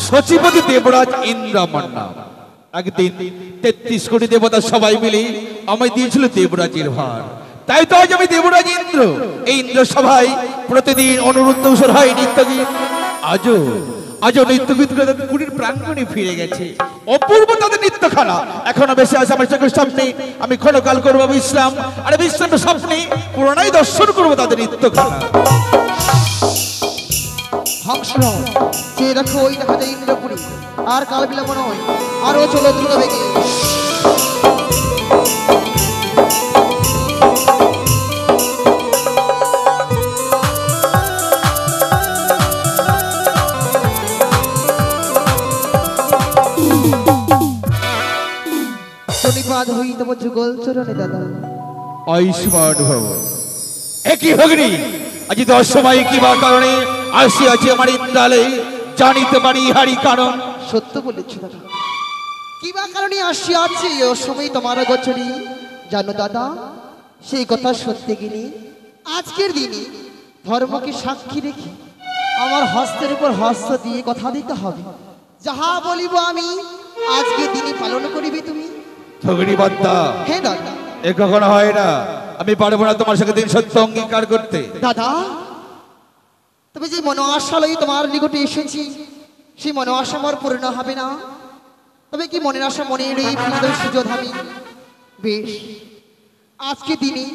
সচিপতি দেবরাজ ইন্দ্র আমার নাম। একদিন ৩৩ কোটি দেবতা সবাই মিলে আমায় দিয়েছিল দেবরাজের ভার। তাই তো আজ আমি দেবরাজ ইন্দ্র। এই ইন্দ্র সভায় প্রতিদিন অনুরুদ্ধ উৎসব হয় নিত্যগীত। আজও নিত্যগীত করে তাদের কুড়ির প্রাঙ্গণে ফিরে গেছে। অপূর্ব তাদের নৃত্যখানা এখনো বেশি আছে আমার চোখের সামনে। আমি ক্ষণকাল করবো বিশ্রাম, আর বিশ্রামের স্বপ্নে পুরোনাই দর্শন করবো তাদের নৃত্যখানা। হংসরাজ যে দেখো ওই দেখা যায় ইন্দ্রপুরী। আর কাল বিলম্ব নয়, আরো চলো দ্রুত বেগে। শনিপাদ হইতে যুগল চরণে দাদা আয়ুষ্মান ভব। একই ভগ্নী আজ 10 সময় কিবা কারণে আসিয়াছে আমার ইন্দ্রালে, জানিতে পারি হারি কারণ। সত্য বলেছ দাদা, কিবা কারণে আসিয়াছে ও সময় তোমার গোচরি। জানো দাদা, সেই কথা সত্যি গিনি আজকের দিনে ধর্মকে সাক্ষী রেখে আমার হস্তের উপর হস্ত দিয়ে কথা দিতে হবে। যাহা বলিব আমি আজকে দিনে পালন করিবে তুমি। ভগ্নী বাদ্দা, হ্যাঁ দাদা। এ কখনো হয় না। আমি পারবো না তোমার সাথে দিন সত্য অঙ্গীকার করতে। দাদা, তবে যে মনো আশা লই তোমার নিকটে এসেছি, সেই মনো আশা আমার পূর্ণ হবে না। তবে কি মনের আশা মনে রই ফিরে সুযোগ আমি। বেশ, আজকে দিনে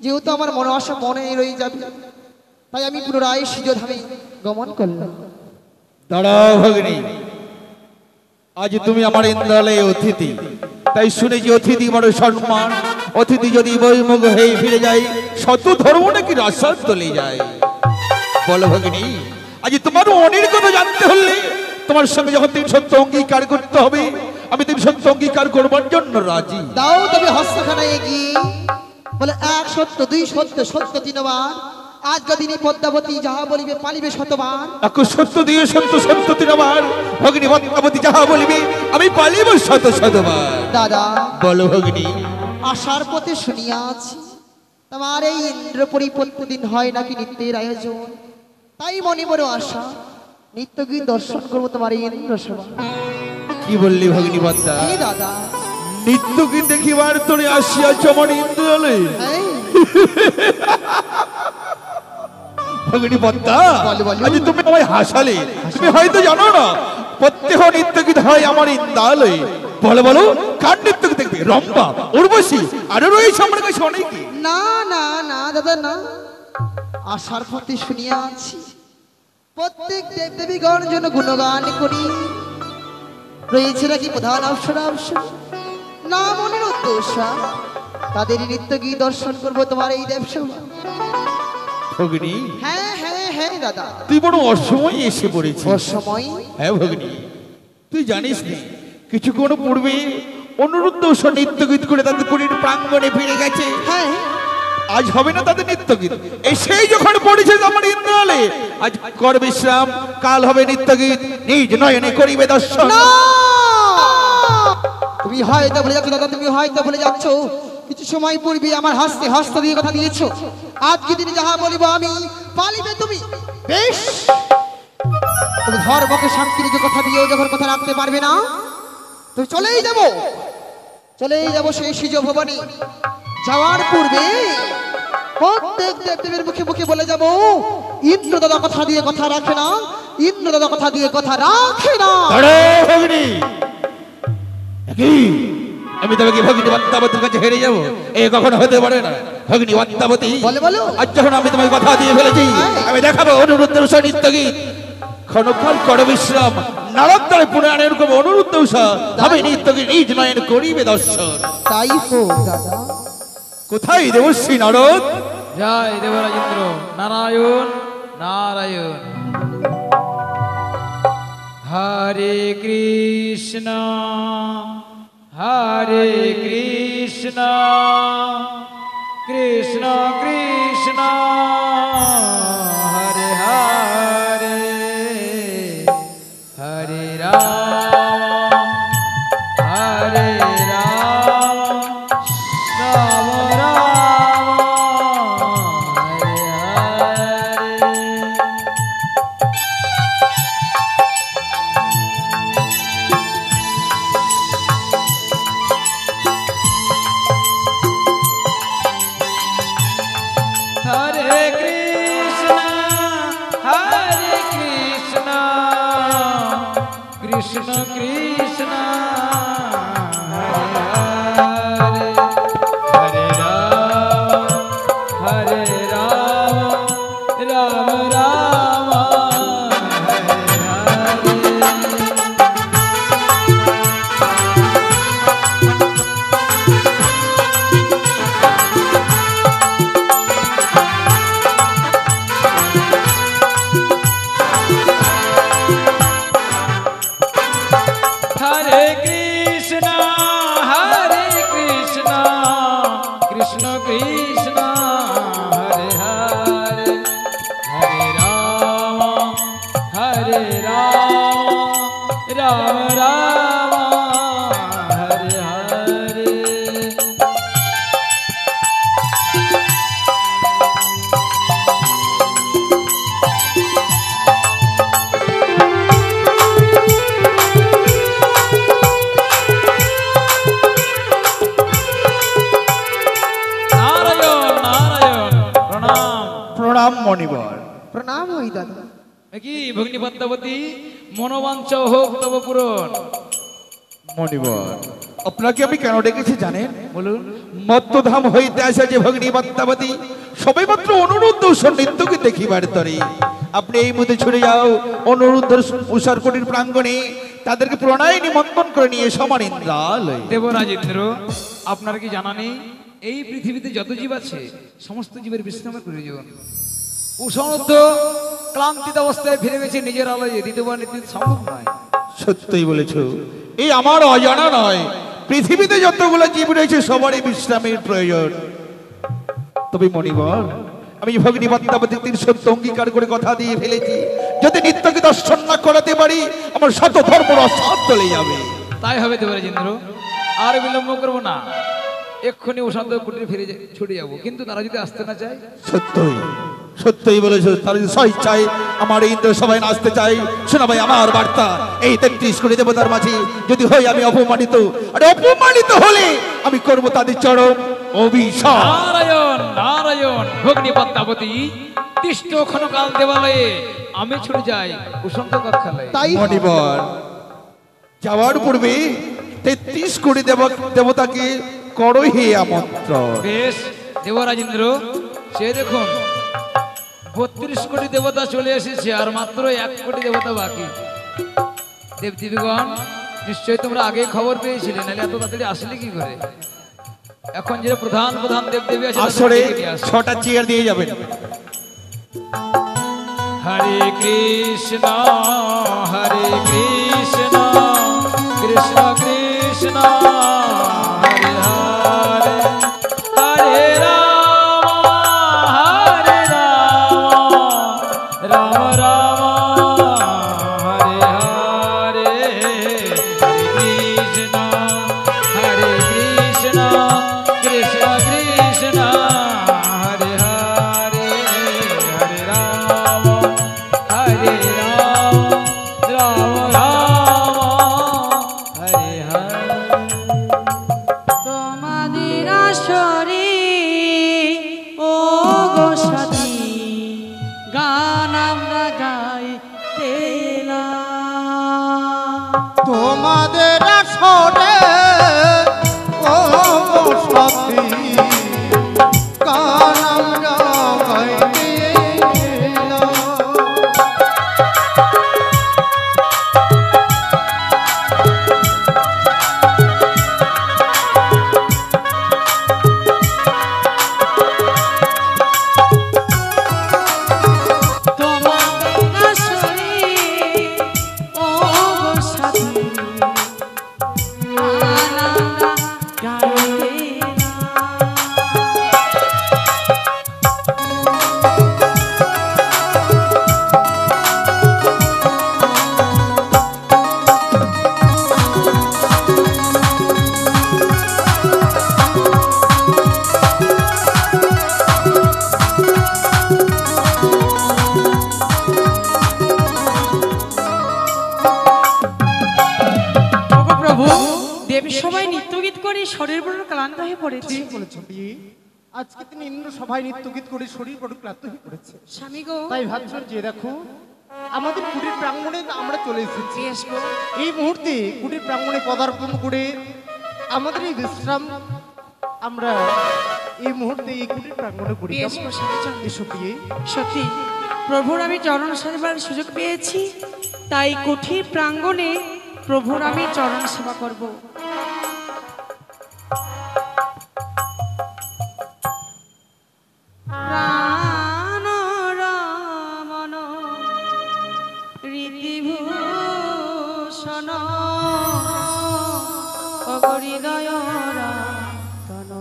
যেহেতু আমার মনো আশা মনে রয়ে যাবে, তাই আমি পুনরায় সুযোধামে গমন করলাম। দাঁড়াও ভগ্নী, আজ তুমি আমার ইন্দ্রালে অতিথি। তাই শুনেছি অতিথি বড় সম্মান। অতিথি যদি বহির্মুখ হয়ে ফিরে যায়, শত ধর্ম নাকি রাস্তার তলে যায়। বলো ভগ্নী, আজ তোমার অনেক কথা জানতে হলে তোমার সঙ্গে যখন তুমি সত্য অঙ্গীকার করতে হবে, আমি তুমি সত্য অঙ্গীকার করবার জন্য রাজি। দাও তবে হস্তখানা এগিয়ে। বলে 1 সত্য 2 সত্য সত্য 3 বার। আজকে দিনে পদ্মাবতী যাহা বলিবে পালিবে শতবার। সত্য দিয়ে সত্য সত্য 3 বার। ভগ্নী পদ্মাবতী যাহা বলিবে আমি পালিব শতবার। দাদা বলো ভগ্নী। আশার পথে শুনিয়াছি তোমার এই ইন্দ্রপুরী প্রতিদিন হয় নাকি নিত্যের আয়োজন। তাই মনে বড় আশা, নিত্যগীত দর্শন করবো তোমার এই ইন্দ্র সভা। কি বললি ভগ্নী পদ্মা? এই দাদা, নিত্যগীত দেখিবার তোরে আসিয়াছ আমার ইন্দ্রালে? ভগ্নী পদ্মা, আজ তুমি আমায় হাসালে। তুমি হয়তো জানো না, প্রত্যেক নিত্যগীত হয় আমার ইন্দ্রালে। বলো বলো, কার নিত্যগীত দেখবে? রম্পা, উর্বশী, আরো রয়েছে আমার কাছে অনেকে। না না না দাদা না, আশার পথে শুনিয়াছি প্রত্যেক দেবদেবীগণ যেন গুণগান করি। রয়েছে নাকি প্রধান অবসর না মনের উদ্দেশ্যা, তাদের নিত্যগীত দর্শন করবো তোমার এই দেবসভা। ভগ্নী, হ্যাঁ হ্যাঁ হ্যাঁ দাদা। তুই বড় অসময় এসে পড়েছিস। অসময়? হ্যাঁ ভগ্নী, তুই জানিস নি কিছুক্ষণ পূর্বে অনুরুদ্ধ নিত্যগীত করে তাদের কুড়ির প্রাঙ্গণে ফিরে গেছে। হ্যাঁ, আজ হবে না তাদের নিত্যগীত। এই সেই যখন পড়েছে আমার ইন্দ্রালে, আজ কর বিশ্রাম, কাল হবে নিত্যগীত। নিজ নয়নে করিবে দর্শন। তুমি হয়তো ভুলে যাচ্ছ দাদা, তুমি হয়তো ভুলে যাচ্ছ কিছু সময় পূর্বে আমার হস্তে হস্ত দিয়ে কথা দিয়েছো। আজকে দিনে যাহা বলিব আমি পালিবে তুমি। বেশ, তুমি ধর্মকে শান্তি রেখে কথা দিয়েও যখন কথা রাখতে পারবে না, তুমি চলেই যাবো সেই সিজ ভবনে। যাওয়ার পূর্বে প্রত্যেক দেবদেবীর মুখে মুখে বলে যাব, ইন্দ্র দাদা কথা দিয়ে কথা রাখে না, ইন্দ্র দাদা কথা দিয়ে কথা রাখে না। আমি তবে কি ভগ্নী পদ্মাবতীর কাছে হেরে যাবো? এ কখনো হতে পারে না। ভগ্নী পদ্মাবতী, বলো আজ যখন আমি তোমায় কথা দিয়ে ফেলেছি, আমি দেখাবো অনুরুদ্ধ নিত্যগীত। ক্ষণকাল কর বিশ্রাম, নারদারে পুরাণের কব অনুরুদ্ধ আমি নিত্যগীত নিজ নয়ন করিবে দর্শন। তাই হোক দাদা। কোথায় দেবশ্রী নারদ? জয় দেবরাজ ইন্দ্র। নারায়ণ নারায়ণ। হরে কৃষ্ণ হরে কৃষ্ণ কৃষ্ণ কৃষ্ণ হরে হরে হরে রাম হরে রাম রাম রাম হরে হরে। কৃষ্ণ কৃষ্ণ হরে হরে হরে রাম রাম রাম হরে হরে কৃষ্ণ কৃষ্ণ কৃষ্ণ হরে হরে হরে রাম রাম রাম হরে হরে নারায়ণ নারায়ণ প্রণাম। প্রণাম মণিবর। প্রণাম হই দাদা। কি ভগ্নী পদ্মাবতী মনোবাঞ্ছ হোক তব পূরণ। মণিবর, আপনাকে আমি কেন ডেকেছি জানেন? বলুন। মত্তধাম হইতে আসে যে ভগ্নী পদ্মাবতী সবাই মাত্র অনুরুদ্ধ নৃত্যকে দেখিবার তরে আপনি এই মধ্যে ছুটে যাও অনুরুদ্ধের উষারকুটির প্রাঙ্গণে তাদেরকে প্রণয় নিমন্ত্রণ করে নিয়ে সমান ইন্দ্রালয়। দেবরাজ ইন্দ্র, আপনার কি জানা নেই এই পৃথিবীতে যত জীব আছে সমস্ত জীবের বিশ্রামের প্রয়োজন। উষানুদ্ধ ক্লান্তিত অবস্থায় ফিরে গেছে নিজের আলোয়, দ্বিতীয়বার নীতি সম্ভব নয়। সত্যই বলেছ, এই আমার অজানা নয়, পৃথিবীতে যতগুলো জীব রয়েছে সবারই বিশ্রামের প্রয়োজন। তবে মণিবর, আমি ভগ্নী পদ্মাবতী তিন সত্য অঙ্গীকার করে কথা দিয়ে ফেলেছি, যদি নিত্যকে দর্শন না করাতে পারি আমার শত ধর্ম রসাদ চলে যাবে। তাই হবে দেবরাজ ইন্দ্র, আর বিলম্ব করবো না, এক্ষুনি উষান্ত কুটিরে ফিরে ছুটে যাবো। কিন্তু তারা যদি আসতে না চায়? সত্যই সত্যই বলেছ, তারা যদি স্বেচ্ছায় আমার এই ইন্দ্র সবাই নাচতে চাই, শোনা ভাই আমার বার্তা, এই 33 কোটি দেবতার মাঝে যদি হই আমি অপমানিত, আর অপমানিত হলে আমি করব তাদের চরম অভিশাপ। নারায়ণ নারায়ণ ভগ্নী পদ্মাবতী, তিষ্ঠ ক্ষণকাল দেবালয়ে, আমি ছুটে যাই উষন্ত কক্ষালয়ে। তাই মণিবর, যাওয়ার পূর্বে 33 কোটি দেবতাকে করই হে আমন্ত্রণ। বেশ দেবরাজ ইন্দ্র, সে দেখুন 32 কোটি দেবতা চলে এসেছে, আর মাত্র 1 কোটি দেবতা বাকি। দেবদেবীগণ, নিশ্চয়ই তোমরা আগে খবর পেয়েছিলে, নাহলে এত তাড়াতাড়ি আসলে কি করে? এখন যে প্রধান প্রধান দেবদেবী আছে আসরে 6টা চেয়ার দিয়ে যাবেন। হরে কৃষ্ণ কৃষ্ণ কৃষ্ণ হরে হরে হরে রাম রাম রাম হরে হরে হরে কৃষ্ণ কৃষ্ণ কৃষ্ণ হরে হরে হরে রাম রাম রাম হরে হরে। তোমাদের আসরে ও গো সাথী গান আমরা গাইতে এলাম। তোমাদের আসরে ও সাথী গান আমরা গাইতে এলাম। তোমাদের আসরে ও গো সাথী গান আমরা গাইতে প্রভু, দেবী সবাই নৃত্য গীত করে শরীর বড় ক্লান্ত হয়ে পড়েছে। ঠিক বলেছো বিয়ে, আজকে তিনি ইন্দ্র সভায় নৃত্য গীত করে শরীর বড় ক্লান্ত হয়ে পড়েছে। স্বামী গো, তাই ভাবছেন যে দেখো আমাদের কুটির প্রাঙ্গণে আমরা চলে এসেছি। বেশ গো। এই মুহূর্তে কুটির প্রাঙ্গণে পদার্পণ করে আমাদের এই বিশ্রাম আমরা এই মুহূর্তে এই কুটির প্রাঙ্গণে করি। বেশ গো স্বামীচন্দ্র। এসো প্রিয়ে। সত্যি প্রভুর আমি চরণ সেবার সুযোগ পেয়েছি, তাই কুঠির প্রাঙ্গণে প্রভুর আমি চরণ সেবা করব। প্রাণ রমণ রীতিভূষণ হৃদয় রতন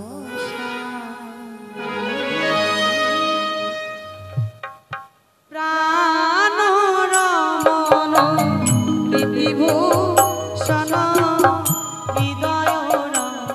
প্রাণ রমণ রীতিভূষণ হৃদয় রতন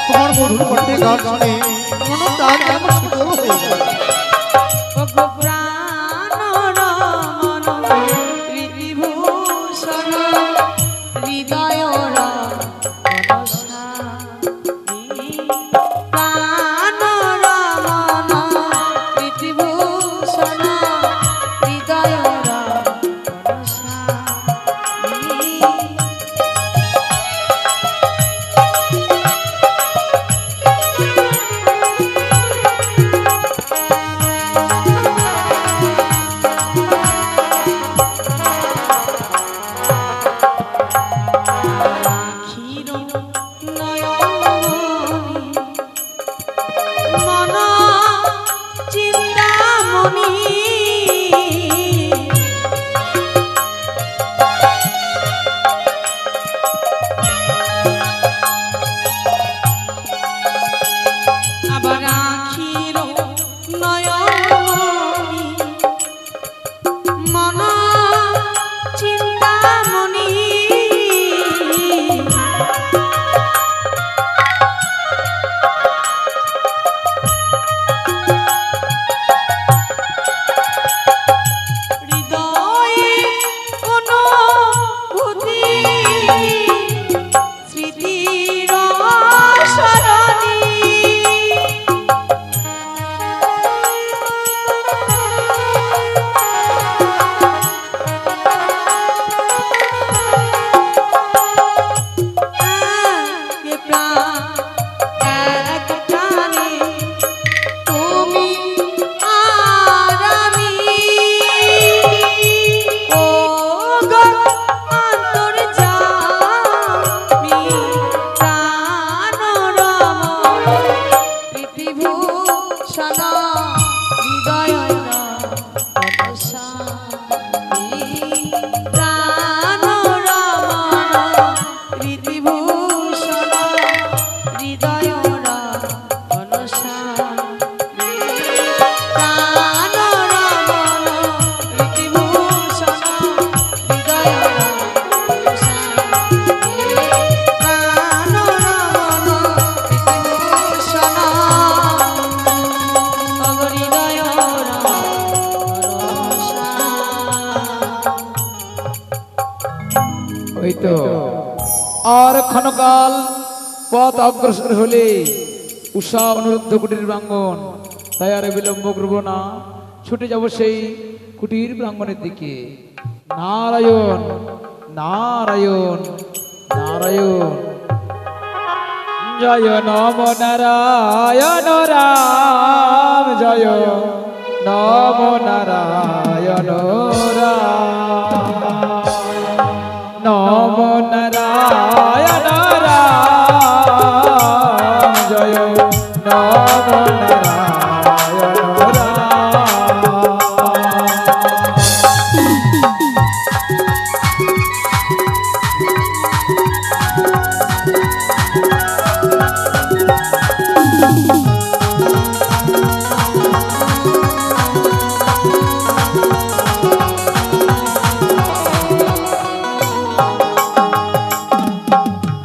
তোমার মধুর কণ্ঠে গান শুনে মনপ্রাণ আমার শীতল হয়ে গেল। প্রাণ রমণ রীতিভূষণ হৃদয় রতন প্রাণ রমণ রীতিভূষণ হৃদয় রতন আর ক্ষণকাল পথ অগ্রসর হলে উষা অনুরুদ্ধ কুটির প্রাঙ্গণ, তাই আর বিলম্ব করব না, ছুটে যাব সেই কুটির প্রাঙ্গণের দিকে। নারায়ণ নারায়ণ নারায়ণ, জয় নম নারায়ণ রাম, জয় নম নারায়ণ রাম। নম নারায়ণ রাম জয় নম নারায়ণ রাম।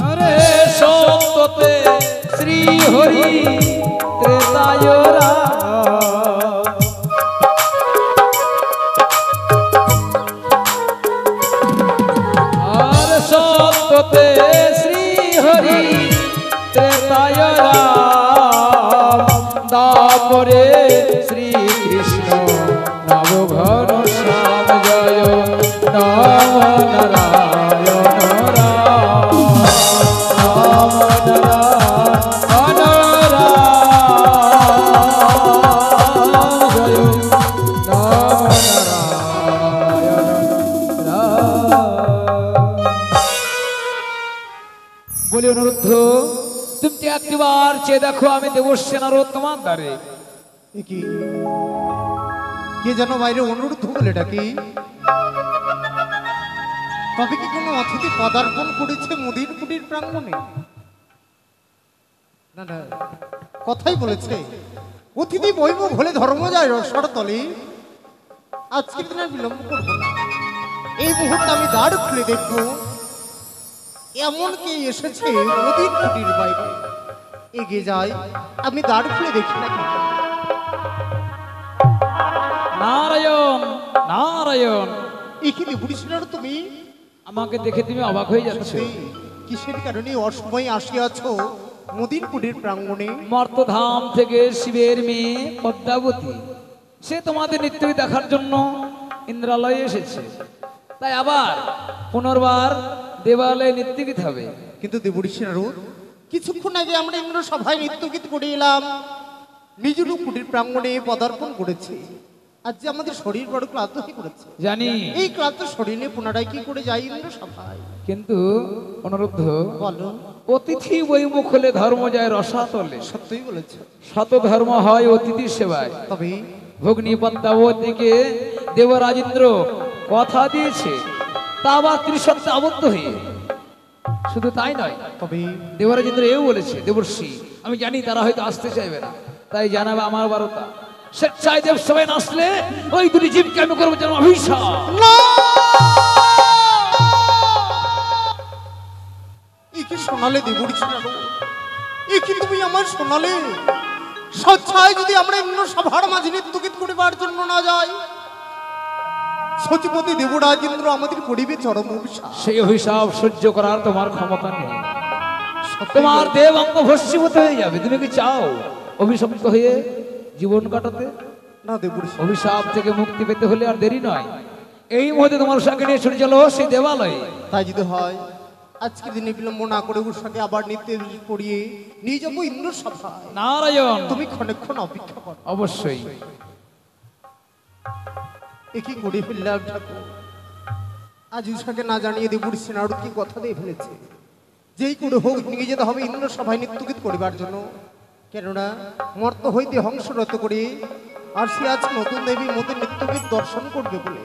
আরে সত্যতে শ্রী হরি ত্রেতায় রাম। আর সত্যতে শ্রী হরি ত্রেতায় রাম। দাপরে শ্রীকৃষ্ণ নবঘন শ্যাম জয় নম নারায়ণ রাম। নম নারায়ণ রাম জয় নম নারায়ণ রাম। বলি অনুরুদ্ধ, তুমি একবার চেয়ে দেখো আমি দেবশ্রী নারদ তোমার দ্বারে। এ কি কে যেন বাইরে অনুরোধ বলে ডাকি? তবে কি কোনো অতিথি পদার্পণ করেছে মুদির কুটির প্রাঙ্গণে? না না, কথাই বলেছে অতিথি বৈমুখ হলে ধর্ম যায় রসার তলে। আজকের দিনে বিলম্ব করবো না, এই মুহূর্তে আমি দ্বার খুলে দেখবো এমন কে এসেছে মুদির কুটির বাইরে। এগিয়ে যায়, আমি দ্বার খুলে দেখি না কি। নারায়ণ নারায়ণ, এখানে বুড়িছিলার তুমি আমাকে দেখে তুমি অবাক হয়ে যাচ্ছ। কিসের কারণে অসময়ে আসিয়াছ মুদির কুটির প্রাঙ্গণে? মর্তধাম থেকে শিবের মেয়ে পদ্মাবতী সে তোমাদের নিত্য দেখার জন্য ইন্দ্রালয়ে এসেছে, তাই আবার পুনর্বার দেবালয়ে নৃত্যগীত হবে। কিন্তু দেবরিষির কিছুক্ষণ আগে আমরা ইন্দ্র সভায় নৃত্যগীত করে এলাম, নিজের কুটির প্রাঙ্গণে পদার্পণ করেছি। আজ যে আমাদের শরীর বড় ক্লান্ত হয়ে পড়েছে, জানি। এই ক্লান্ত শরীর নিয়ে পুনরায় কি করে যাই ইন্দ্র সভায়? কিন্তু অনুরুদ্ধ, বলো। অতিথি বৈমুখ হলে ধর্ম যায় রসাতলে। সত্যই বলেছ, শত ধর্ম হয় অতিথি সেবায়। তবে ভগ্নী পদ্মাবতীকে দেবরাজেন্দ্র কথা দিয়েছে, তা আবার ত্রিসত্ত্বে আবদ্ধ হয়ে। শুধু তাই নয়, তবে দেবরাজেন্দ্র এও বলেছে, দেবর্ষি আমি জানি তারা হয়তো আসতে চাইবে না, তাই জানাবে আমার বারতা। স্বেচ্ছায় দেব সবাই নাচলে ওই দুটি জীবকে আমি করবো যেন অভিশাপ। কি শোনালে দেবরিষির, কি তুমি আমার শোনালে? স্বেচ্ছায় যদি আমরা ইন্দ্র সভার মাঝে নৃত্যগীত করিবার জন্য না যাই, সচিপতি দেবরাজেন্দ্র আমাদের করিবে চরম অভিশাপ। সেই অভিশাপ সহ্য করার তোমার ক্ষমতা নেই। তোমার দেব অঙ্গ ভস্মীভূত হয়ে যাবে। তুমি কি চাও অভিশপ্ত হয়ে জীবন কাটাতে? না দেবরিষি, অভিশাপ থেকে মুক্তি পেতে হলে আর দেরি নয়, এই মুহূর্তে তোমার সঙ্গে নিয়ে ছুটে চলো সেই দেবালয়ে। তাই যদি হয় আজকের দিনে বিলম্ব না করে উৎসাকে আবার নৃত্যে পড়িয়ে নিয়ে যাবো ইন্দ্র সভায়। নারায়ণ, তুমি ক্ষণেক্ষণ অপেক্ষা করো। অবশ্যই। একই করে ফেললাম ঠাকুর, আজ উষাকে না জানিয়ে দেবরিষি নারদ কি কথা দিয়ে ফেলেছে, যেই করে হোক নিয়ে যেতে হবে ইন্দ্র সভায় নৃত্যগীত করিবার জন্য। কেননা মর্ত হইতে হংসরত করে আর সে আজ নতুন দেবী মতো নৃত্যগীত দর্শন করবে বলে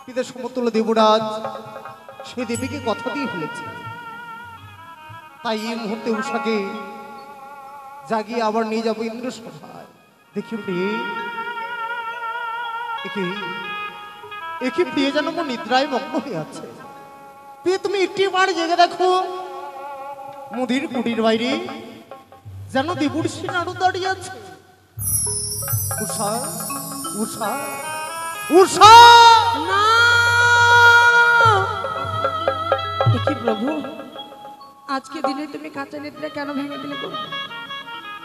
পিতা সমতুল্য দেবরাজ সে দেবীকে কথা দিয়ে ফেলেছে। তাই এই মুহূর্তে উষাকে জাগিয়ে আবার নিয়ে যাবো ইন্দ্র সভায়। দেখি প্রিয়ে, একে প্রিয় যেন আমার নিদ্রায় মগ্ন হয়ে আছে। প্রিয় তুমি একটি বার জেগে দেখো, মুদির কুটির বাইরে যেন দেবর্ষি নারদ দাঁড়িয়ে আছে। উষা, উষা, উষা! না! এ কি প্রভু, আজকে দিনে তুমি কাঁচা নিদ্রা কেন ভেঙে দিলে গো?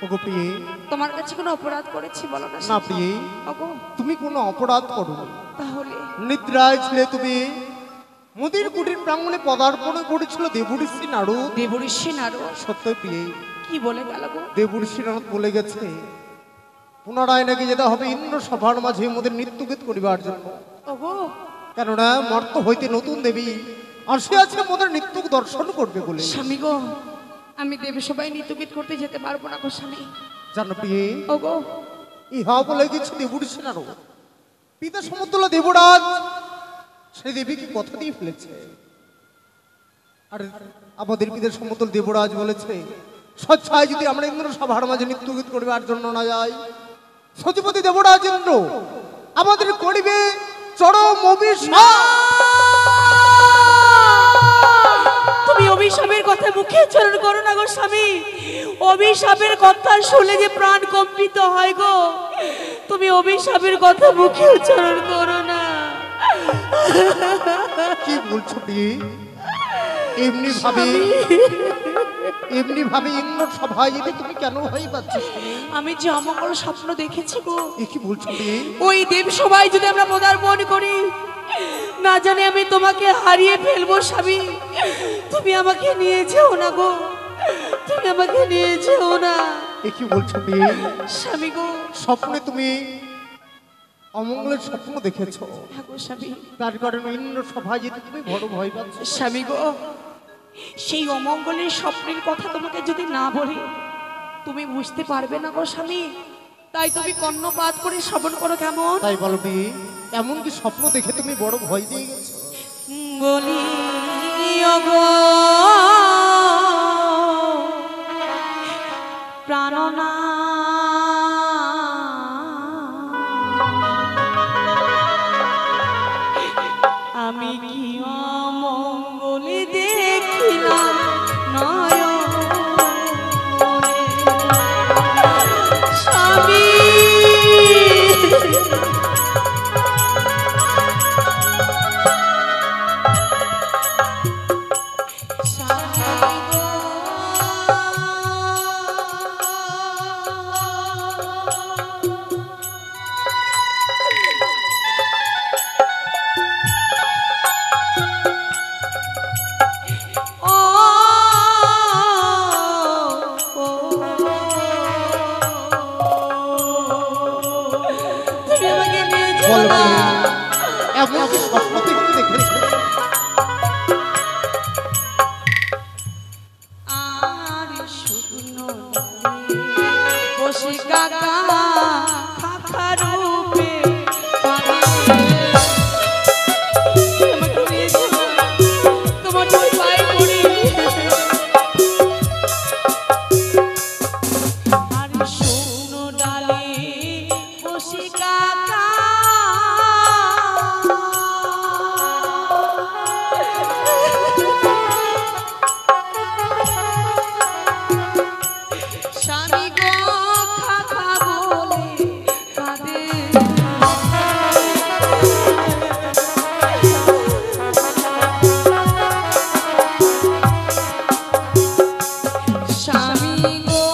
ওগো প্রিয়ে, তোমার কাছে কোনো অপরাধ করেছি বলো না? না প্রিয়ে, ওগো তুমি কোনো অপরাধ করো। তাহলে নিদ্রায় ছিলে তুমি, মুদির কুটির প্রাঙ্গণে পদার্পণ করেছিল দেবর্ষি নারদ। দেবঋষি নারদ সত্য প্রিয়ে, কি বলে গেল গো? দেবর্ষি নারদ বলে গেছে পুনরায় নাকি যেতে হবে ইন্দ্র সভার মাঝে মোদের নৃত্যগীত করিবার জন্য। ওগো কেননা মর্ত হইতে নতুন দেবী আসে আছে আমাদের নিত্য দর্শন করবে বলে। স্বামী গো, আমি দেবী সবাই নৃত্যগীত করতে যেতে পারবো না গো স্বামী। জানো প্রিয়ে, ও গো, ইহা বলে কিছু দেবুর সেনারও পিতা সমতুল্য দেবরাজ সেই দেবীকে কথা দিয়ে ফেলেছে। আর আমাদের পিতা সমতুল্য দেবরাজ বলেছে, স্বচ্ছায় যদি আমরা ইন্দ্র সভার মাঝে নৃত্যগীত করবার জন্য না যাই, সচিপতি দেবরাজ ইন্দ্র আমাদের করিবে চরম অভিশাপ। তুমি অভিশাপের কথা মুখে উচ্চারণ করো না গো স্বামী। অভিশাপের কথা শুনলে যে প্রাণ কম্পিত হয় গো। তুমি অভিশাপের কথা মুখে উচ্চারণ করো না। কি বলছো প্রিয়ে? এমনি ভাবে ইন্দ্র সভায় যেতে তুমি কেন ভয় পাচ্ছ? আমি যে অমঙ্গল স্বপ্ন দেখেছি গো। কি বলছো প্রিয়ে? ওই দেব সবাই যদি আমরা পদার্পণ করি, না জানি আমি তোমাকে হারিয়ে ফেলবো স্বামী। তুমি আমাকে নিয়ে যেও না গো, তুমি আমাকে নিয়ে যেও না। কি বলছো প্রিয়ে? স্বামী গো, স্বপ্নে তুমি অমঙ্গলের স্বপ্ন দেখেছো, হ্যাঁ গো স্বামী। তার কারণে ইন্দ্র সভায় যেতে তুমি বড় ভয় পাচ্ছ। স্বামী গো, সেই অমঙ্গলের স্বপ্নের কথা তোমাকে যদি না বলি তুমি বুঝতে পারবে না গো স্বামী। তাই তুমি কর্ণপাত করে শ্রবণ করো কেমন। তাই বলো প্রিয়ে, এমন কি স্বপ্ন দেখে তুমি বড় ভয় পেয়ে গেছো? বলি ওগো প্রাণনা, আমি কি অমঙ্গলে দেখিলাম নয়নে স্বামী। এমন কি স্বপ্ন তুমি দেখেছো? আর শুকনো বসে কাকা খাখা রূপে তোমার দুই পায়ে পড়ি। আর শুকনো ডালে বসে কাকা স্বামী গো খাখা বলে কাঁদে। স্বামী গো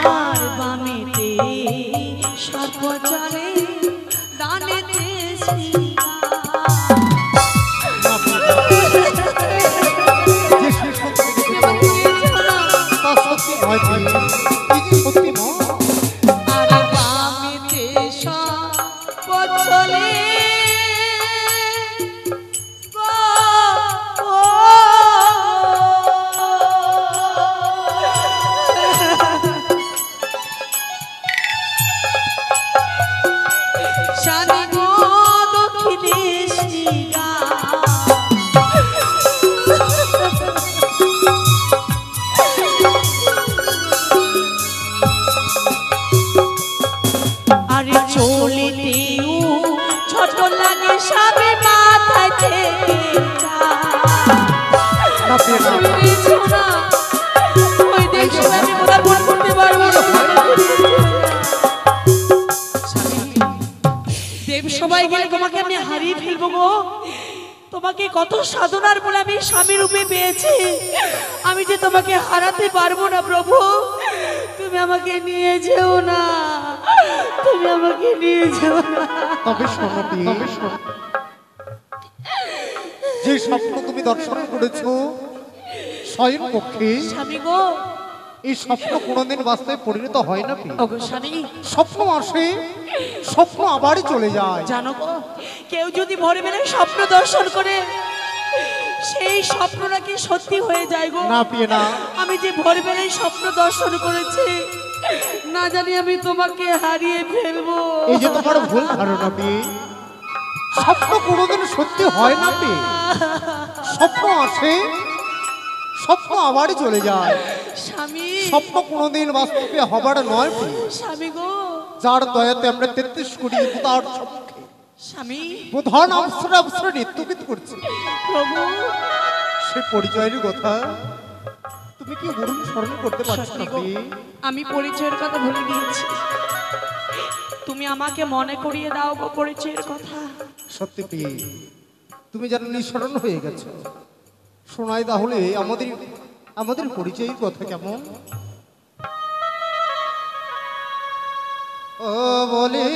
আর বামেতে সর্বজনে দানেতে যে সে স্বপ্ন দেখেছো তা সত্যি নয় প্রিয়ে, কি সত্যি নয়। আর বামেতে সর্বজনে স্বামী গো দক্ষিণে শিরা। আরে চলিতেও ছোট লাগে স্বামী মাথায় থেকে না প্রিয়ে, না। ওই দেখে আমি ওরা ভুল করতে পারবো না। দেব সবাই গেলে তোমাকে আমি হারিয়ে ফেলবো গো। তোমাকে কত সাধনার বলে আমি স্বামী রূপে পেয়েছি, আমি যে তোমাকে হারাতে পারবো না প্রভু। তুমি আমাকে নিয়ে যেও না, তুমি আমাকে নিয়ে যেও না। তবে শোনো প্রিয়ে, যে স্বপ্ন তুমি দর্শন করেছো শয়ন কক্ষে, স্বামী গো, এই স্বপ্ন কোনোদিন বাস্তবে পরিণত হয় না। ওগো স্বামী, স্বপ্ন আসে, স্বপ্ন আবারই চলে যায়। জানো গো, কেউ যদি ভোরবেলায় স্বপ্ন দর্শন করে সেই স্বপ্ন নাকি সত্যি হয়ে যায় গো। না প্রিয় না, আমি যে ভোরবেলায় স্বপ্ন দর্শন করেছি, না জানি আমি তোমাকে হারিয়ে ফেলবো। এই যে তোমার ভুল ধারণা প্রিয়, স্বপ্ন কোনোদিন সত্যি হয় না প্রিয়। স্বপ্ন আসে, স্বপ্ন আবারই চলে যায়। স্বামী, স্বপ্ন কোনোদিন বাস্তবে হবার নয় প্রিয়। স্বামী গো, যার দয়াতে আমরা 33 কোটি দেবতার সম্মুখে স্বামী, প্রধান অবসরে অবসরে নৃত্যগীত করছি। প্রভু, সে পরিচয়ের কথা তুমি কি বলুন স্মরণ করতে পারছো সত্যি না গো, প্রিয়? আমি পরিচয়ের কথা ভুলে গিয়েছি। তুমি আমাকে মনে করিয়ে দাও গো পরিচয়ের কথা। সত্যি প্রিয়, তুমি যেন নিঃস্মরণ হয়ে গেছো। শোনাই তাহলে আমাদের আমাদের পরিচয়ের কথা কেমন? ও বলি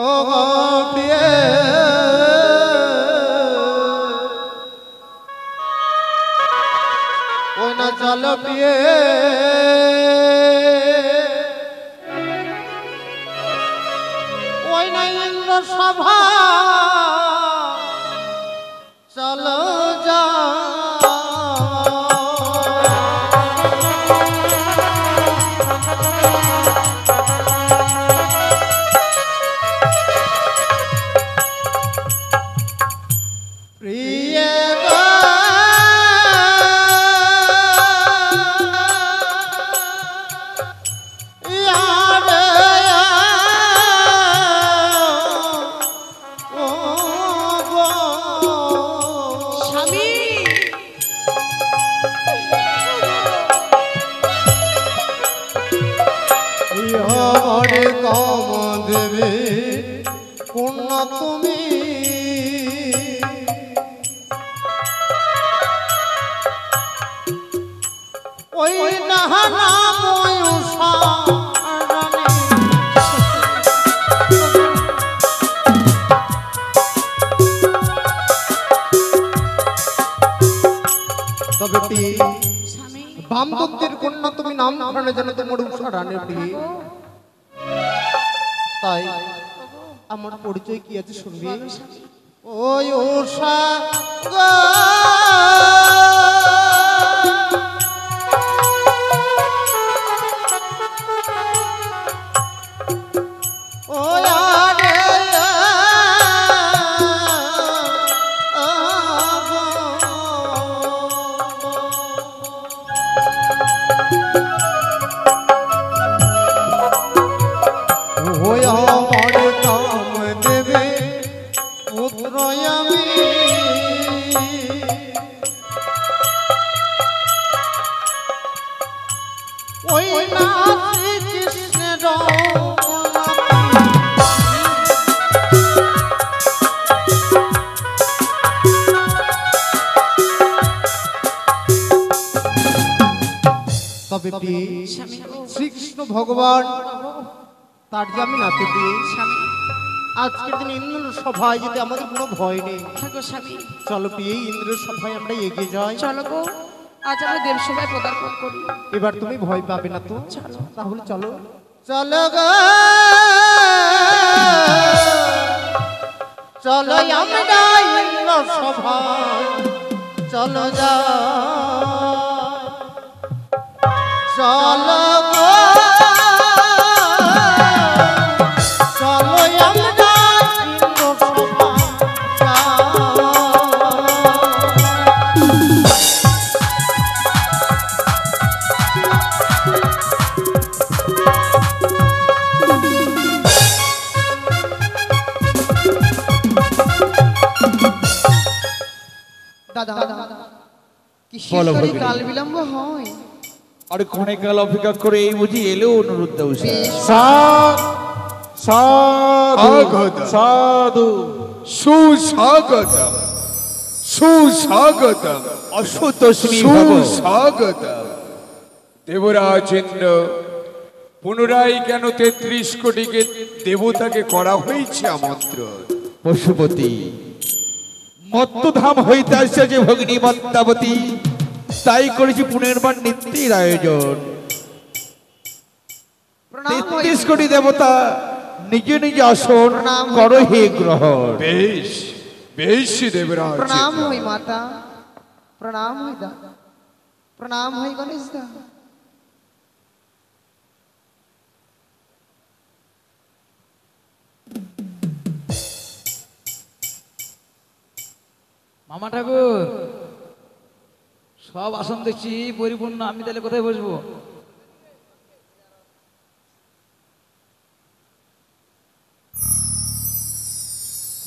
ও প্রিয়, ওই না চল প্রিয়, ওই না ইন্দ্র সভা চলো যা। প্রিয় গো, ইয়ারে ও গো, স্বামী, ইহরে কম দেবে পূর্ণ তুমি, ওই নাহানা ময়ূষা রানী। তবে প্রিয়, স্বামী, বামদত্তের কন্যা তুমি নাম ধারণে জানো তোমার উষা রানী প্রিয়। তাই আমার পরিচয় কি আছে শুনবি? ওই উষা গো, ওই আরে ওই আমার কাম দেবে পুত্র আমি, ওই না শ্রীকৃষ্ণের তবে প্রিয়, স্বামী গো, শ্রীকৃষ্ণ ভগবান তার যে আমি নাতি প্রিয়, স্বামী, আজকের দিন ইন্দ্র সভায় যদি আমাদের কোনো ভয় নেই, থাকো স্বামী, চলো প্রিয় ইন্দ্র সভায় আমরা এগিয়ে যাই। চলো গো, আজ আমরা দেবসভায় পদার্পণ করি। এবার তুমি ভয় পাবে না তো? চলো। তাহলে চলো, চলো গো, চলো আমরা ইন্দ্র সভায় চলো যা, চলো গো, চলো আমরা ইন্দ্র সভায় দাদা কি বলো শীতকালে ভগিনী। কাল বিলম্ব হয়? আর ক্ষণিক কাল অপেক্ষা করে এই বুঝি এলো অনুরুদ্ধ উষা। স্বাগত সাধু সুস্বাগতম সুস্বাগতম অসুতোষণী ভব। সুস্বাগতম দেবরাজ ইন্দ্র পুনরায় কেন 33 কোটিকে দেবতাকে করা হয়েছে আমন্ত্রণ? পশুপতি, মত্তধাম হইতে আসছে যে ভগিনী পদ্মাবতী, তাই করেছি পুনর্বার নিত্যের আয়োজন। প্রণাম হই 33 কোটি দেবতা নিজ নিজ আসন করো হে গ্রহণ। বেশ বেশ দেবরাজ, প্রণাম হই মাতা, প্রণাম হই দা, প্রণাম হই গণেশ দা। মামা ঠাকুর, সব আসন দেখছি পরিপূর্ণ, আমি তাহলে কোথায় বসবো?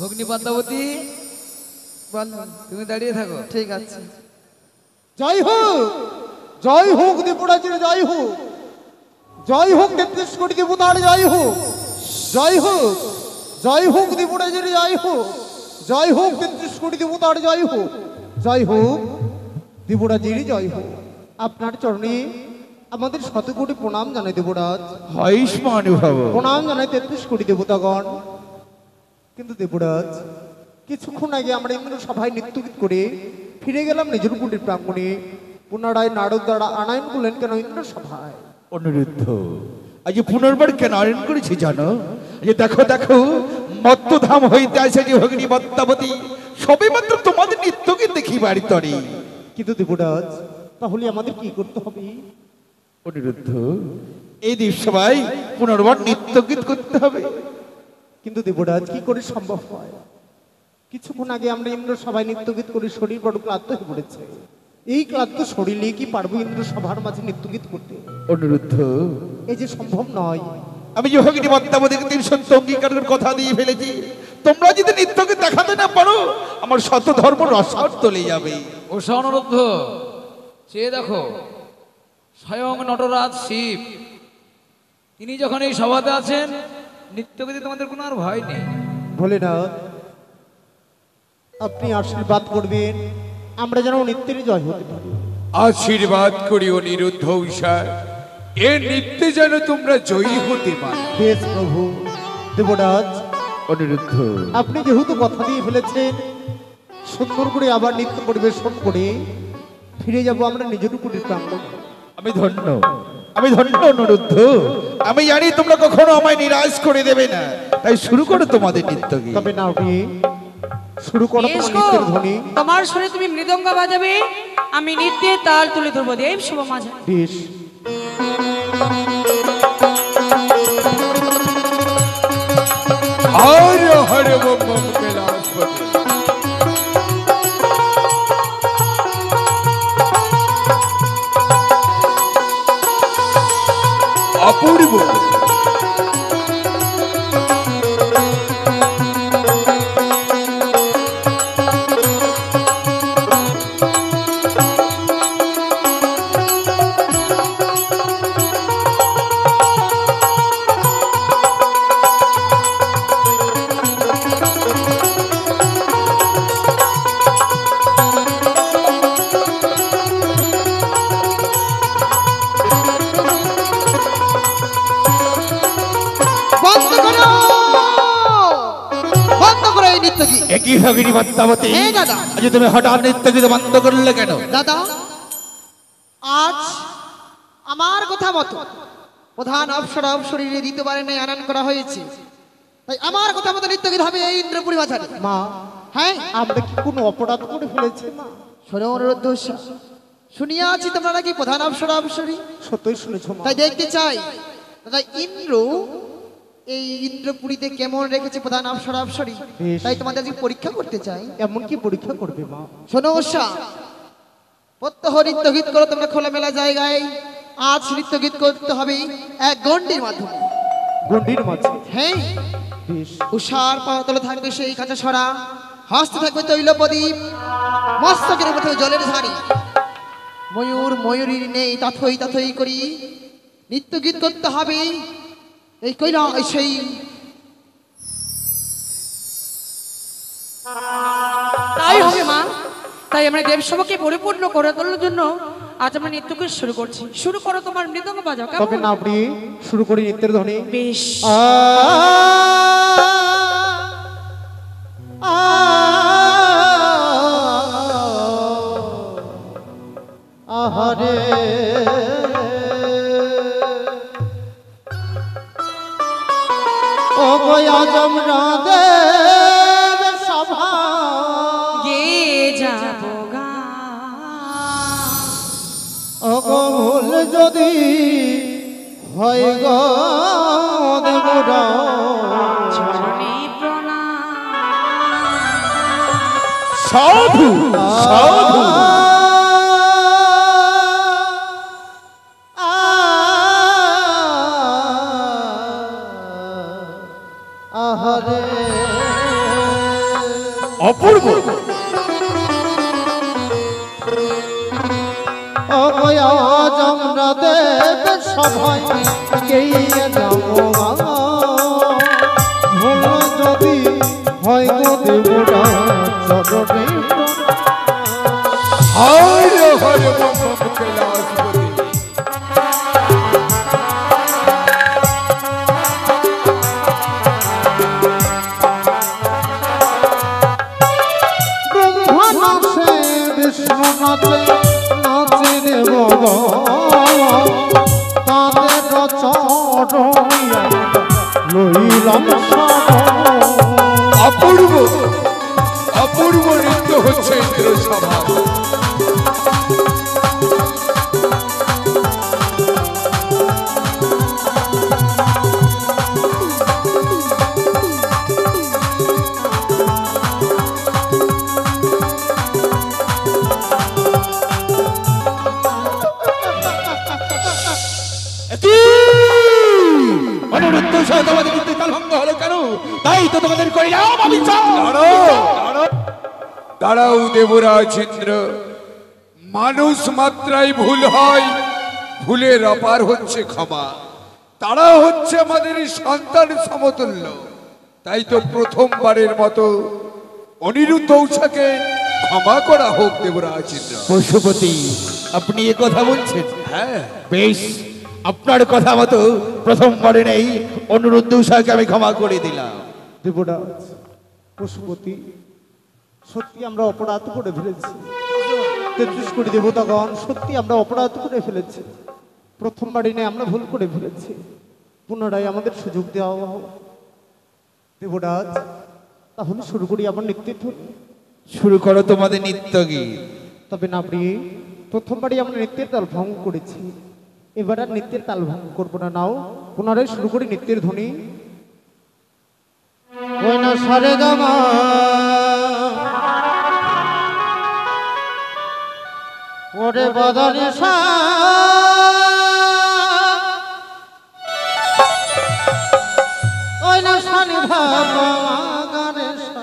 ভগ্নী পদ্মাবতী, বলো, তুমি দাঁড়িয়ে থাকো। ঠিক আছে। জয় হোক দেবরাজের জয় হোক, জয় হোক 33 কোটি দেবতার জয় হোক, জয় হোক দেবরাজের জয় হোক, জয় হোক 33 কোটি দেবতার জয় হোক, জয় হোক দেবরাজের জয় হোক। আপনার চরণে আমাদের 100 কোটি প্রণাম জানাই দেবরাজ, হইষ্মানুভব। প্রণাম জানাই 33 কোটি দেবতাগণ। কিন্তু দেবরাজ, কিছুক্ষণ আগে আমরা ইন্দ্র সভায় নৃত্যগীত করে ফিরে গেলাম নিজের কুটির প্রাঙ্গণে, পুনরায় নারদ দ্বারা আনায়ন করলেন কেন ইন্দ্র সভায়? অনুরুদ্ধ, আজ পুনর্বার কেন আয়োজন করেছি জানো? যে দেখো দেখো, মত্তধাম হইতে আসে যে ভগিনী পদ্মাবতী, সবে মাত্র তোমাদের নিত্যকে দেখি বাড়ি তরে। কিন্তু দেবরাজ, তাহলে আমাদের কি করতে হবে? অনুরুদ্ধ, এই দিন সবাই পুনর্বার নিত্যগীত করতে হবে। কিন্তু দেবরাজ, কি করে সম্ভব হয়? কিছুক্ষণ আগে আমরা ইন্দ্র সভায় নৃত্যগীত করে শরীর বড় ক্লান্ত হয়ে পড়েছে, এই ক্লান্ত শরীরে কি পারবো ইন্দ্র সভার মাঝে নৃত্যগীত করতে? অনুরুদ্ধ, এই যে সম্ভব নয়। আমি যে ভগিনী পদ্মাবতীকে 3 সত্য অঙ্গীকারের কথা দিয়ে ফেলেছি, তোমরা যদি নিত্যকে দেখাতে না পারো, আমার শত ধর্ম রসার তলে যাবে। ও অনুরুদ্ধ, সে দেখো স্বয়ং নটরাজ শিব, তিনি যখন এই সভাতে আছেন, নিত্যগীতে তোমাদের কোনো আর ভয় নেই। বলে না, আপনি আশীর্বাদ করবেন আমরা যেন নিত্যের জয় হতে পারি। আশীর্বাদ করি অনিরুদ্ধ ঈশার, এ নিত্যে যেন তোমরা জয়ী হতে পারো। বেশ প্রভু। দেবরাজ, অনুরুদ্ধ, আপনি যেহেতু কথা দিয়ে ফেলেছেন, সুন্দর করে আবার নৃত্য পরিবেশন করে ফিরে যাব আমরা নিজের কুটির প্রাঙ্গণে। আমি ধন্য অনুরুদ্ধ। আমি জানি তোমরা কখনো আমায় নিরাশ করে দেবে না, তাই শুরু করো তোমাদের নিত্যগীত। তবে না, আপনি শুরু করো বেশ তোমার গো, নৃত্যের ধ্বনি। তোমার সুরে তুমি মৃদঙ্গ বাজাবে, আমি নৃত্যে তাল তুলে ধরবো। দেব শুভ মাঝে বেশ। Har Har bomb bomb Kailashpati. অপূর্ব। বন্ধ করো এই নৃত্যগীত। একই ভগিনী পদ্মাবতী, হ্যাঁ দাদা। আজ তুমি হঠাৎ নিত্যগীত বন্ধ করলে কেন? দাদা, আজ আমার কথা মতো প্রধান অপসরা অপসরীরে দ্বিতীয়বারে নেই আনয়ন করা হয়েছে, তাই আমার কথা মতো নৃত্যগীত হবে এই ইন্দ্রপুরী বাজারে। মা, হ্যাঁ, আমরা কি কোনো অপরাধ করে ফেলেছি? মা, শোনো অনুরোধ, শুনিয়া আছি তোমরা নাকি প্রধান অপসরা অপসরী, সত্যই শুনেছ মা। তাই দেখতে চাই দাদা ইন্দ্র এই ইন্দ্রপুরীতে কেমন রেখেছে প্রধান অপসরা অপসরী, বেশ। তাই তোমাদের আজকে পরীক্ষা করতে চাই। এমন কি পরীক্ষা করবে মা? শোনো উষা, প্রত্যহ নৃত্য গীত করো তোমরা খোলামেলা জায়গায়। আজ নৃত্য গীত করতে হবে এক গণ্ডির মাধ্যমে। গণ্ডির মাঝে? হ্যাঁ, বেশ। উষার পাতলে থাকবে সেই কাঁচা সরা, হস্তে থাকবে তৈল প্রদীপ, মস্তকের মধ্যে জলের ঝাড়ি, ময়ূর ময়ূরীর নেই তাথই তাথই করি নৃত্য গীত করতে হবে এই কইলা সেই তাই হবে মা। তাই আমরা দেবসভাকে পরিপূর্ণ করে তোলার জন্য আজ আমরা নৃত্যকে শুরু করছি। শুরু করো, তোমার মৃদঙ্গ বাজাও। তবে কেমন? না প্রিয়ে শুরু করি নৃত্যের ধ্বনি। বেশ। আহারে ও গয়া জমরা দেব সভা গে যাবো গা। ও গো ভুল যদি হয় গো দেবরা চরণে প্রণাম। সাধু সাধু আহারে অপূর্ব অবয়া জমরা দেব সবাই গেয়ে যাবো ভুল যদি হয় গো দেবরা চরণে হরে হরে বম বম কৈলাসপতি। ব্রহ্মা নাচে বিষ্ণু নাচে নাচে দেব তাদের চরণিয়া লইলাম অপূর্ব অপূর্ব নৃত্য হচ্ছে ইন্দ্র সভা। অনুরুদ্ধ সহ তোমাদের কিন্তু কালভঙ্গ হলো কেন? তাই তো তোমাদের করিলাম আমি দাঁড়াও দেবরাজ ইন্দ্র, মানুষ মাত্রাই ভুল হয়, ভুলের অপার হচ্ছে ক্ষমা। তারা হচ্ছে আমাদের সন্তান সমতুল্য। তাই তো প্রথমবারের মতো অনিরুদ্ধ উষাকে ক্ষমা করা হোক দেবরাজ ইন্দ্র। পশুপতি, আপনি এ কথা বলছেন? হ্যাঁ, বেশ, আপনার কথা মতো প্রথমবারে নেই অনুরুদ্ধ উষাকে আমি ক্ষমা করে দিলাম। দেবরাজ পশুপতি, সত্যি আমরা অপরাধ করে ফেলেছি। 33 কোটি দেবতাগণ, সত্যি আমরা অপরাধ করে ফেলেছি। প্রথমবার এনে আমরা ভুল করে ফেলেছি, পুনরায় আমাদের সুযোগ দেওয়া হোক। দেবরাজ, তাহলে শুরু করি আমার নৃত্যের ধ্বনি। শুরু করো তোমাদের নিত্য গীত। তবে না প্রিয়ে, প্রথমবারই আমরা নৃত্যের তাল ভঙ্গ করেছি, এবার আর নৃত্যের তাল ভঙ্গ করবো না। নাও পুনরায় শুরু করি নৃত্যের ধ্বনি। ওই না সারে গামা ওরে বদনে সা ওই না সানি ভাবা গানে সা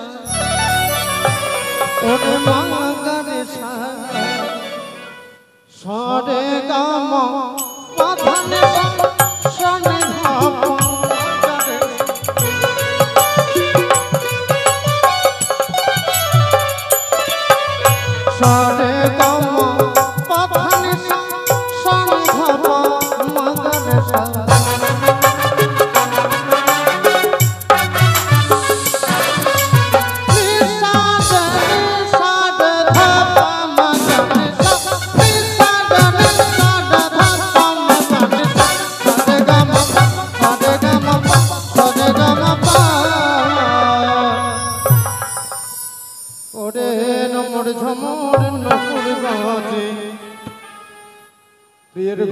ওরে মা গানে সা সারে গামা বদনে সা সানি ভাবা গানে সারে গামা বদনে সা সানি ভাবা গানে সা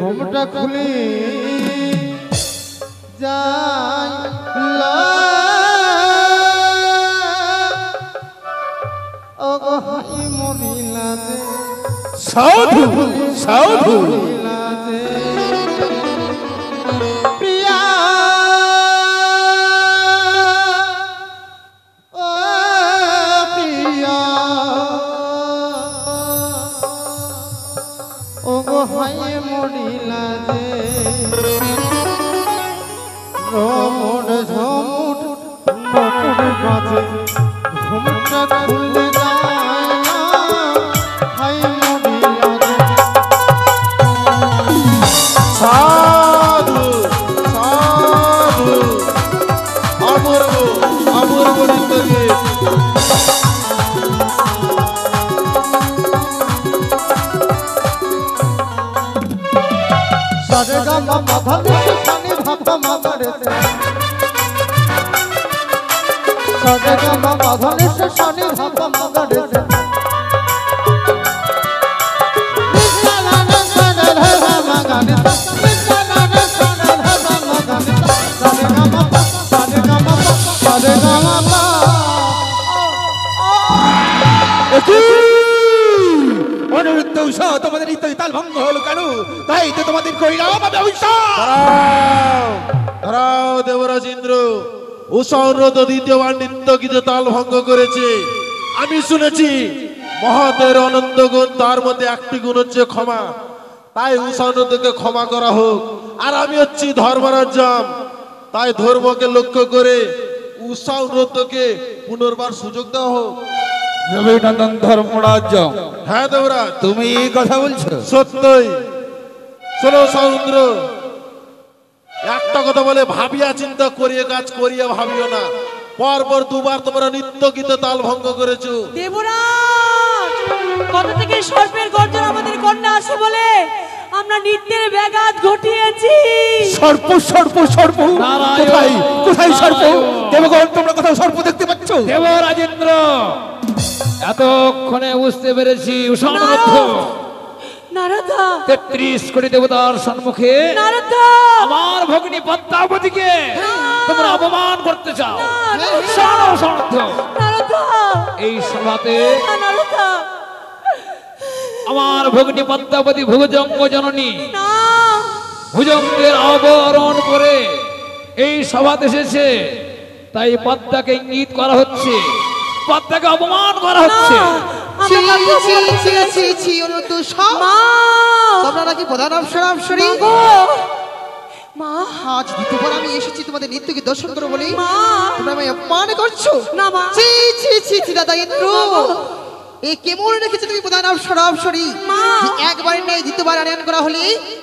ঘুমটা খুলি যাই মরিলা যে সাধু সাধু প্রিয়া ও প্রিয়া ও গো হাই মরিলা যে রমণ ঝমুট নপুর বাজে ঘুমটা খুললে যায় না হাই মরিলা যে অপূর্ব অপূর্ব নৃত্যগীত। সারে গা মা মা ধা নি সা নি ধা পা মা গা রে সা। সারে গা মা মা ধা নি সা নি ধা পা মা গা রে সা। নি সা না না সা না ধা ধা মা গা রে সা। নি সা না না সা না ধা ধা মা গা রে সা। সারে গা মা পা সারে গা মা পা সারে গা মা পা। অনিরুদ্ধ উষা তোমাদের নৃত্য তাল ভঙ্গ হলো কেন? তাই তো তোমাদের কইলাম আমি অভিশাপ। দাঁড়াও দাঁড়াও দেবরাজ ইন্দ্র, উষা অনুরোধ দ্বিতীয়বার নৃত্য গীতে তাল ভঙ্গ করেছে। আমি শুনেছি মহাদের অনন্ত গুণ, তার মধ্যে একটি গুণ হচ্ছে ক্ষমা। তাই উষা অনুরোধকে ক্ষমা করা হোক। আর আমি হচ্ছি ধর্মরাজ্যম, তাই ধর্মকে লক্ষ্য করে উষা অনুরোধকে পুনর্বার সুযোগ দেওয়া হোক। অভিনন্দন ধর্মরাজ্য। হ্যাঁ দেবরাজ, তুমি এই কথা বলছো? সত্যই। শোনো সমুদ্র, একটা কথা বলে ভাবিয়া চিন্তা করিয়ে কাজ করিয়া ভাবিও না। পরপর দুবার তোমরা নৃত্য গীতে তাল ভঙ্গ করেছো। দেবরাজ, কোথা থেকে সর্পের গর্জন আমাদের কন্যা আসে বলে আমরা নৃত্যের ব্যাঘাত ঘটিয়েছি। সর্প সর্প সর্প কোথায় কোথায় সর্প? দেবগণ তোমরা কোথাও সর্প দেখতে পাচ্ছ? দেবরাজেন্দ্র, এতক্ষণে বুঝতে পেরেছি উষানুরুদ্ধ নারদা 33 কোটি দেবতার সম্মুখে নারদা আমার ভগ্নী পদ্মাবতীকে তোমরা অপমান করতে চাও। নারদা এই সভাতে নারদা আমার ভগ্নী পদ্মাবতী ভুজঙ্গ জননী না ভুজঙ্গের আবরণ করে এই সভাতে এসেছে। তাই পদ্মাকে ইঙ্গিত করা হচ্ছে, পদ্মাকে অপমান করা হচ্ছে। ছি ছি ছি ছি ছি অনুরোধ সব মা তোমরা নাকি প্রধান অপসরী। মা আজ দ্বিতীয়বার আমি এসেছি তোমাদের নৃত্যকে দর্শন করো বলি মা তোমরা আমায় অপমান করছো। না মা ছি ছি ছি ছি দাদা ইন্দ্র, এই কেমন রেখেছে তুমি প্রধান অপসরী? মা। একবার নেই দ্বিতীয়বার আনয়ন করা হলে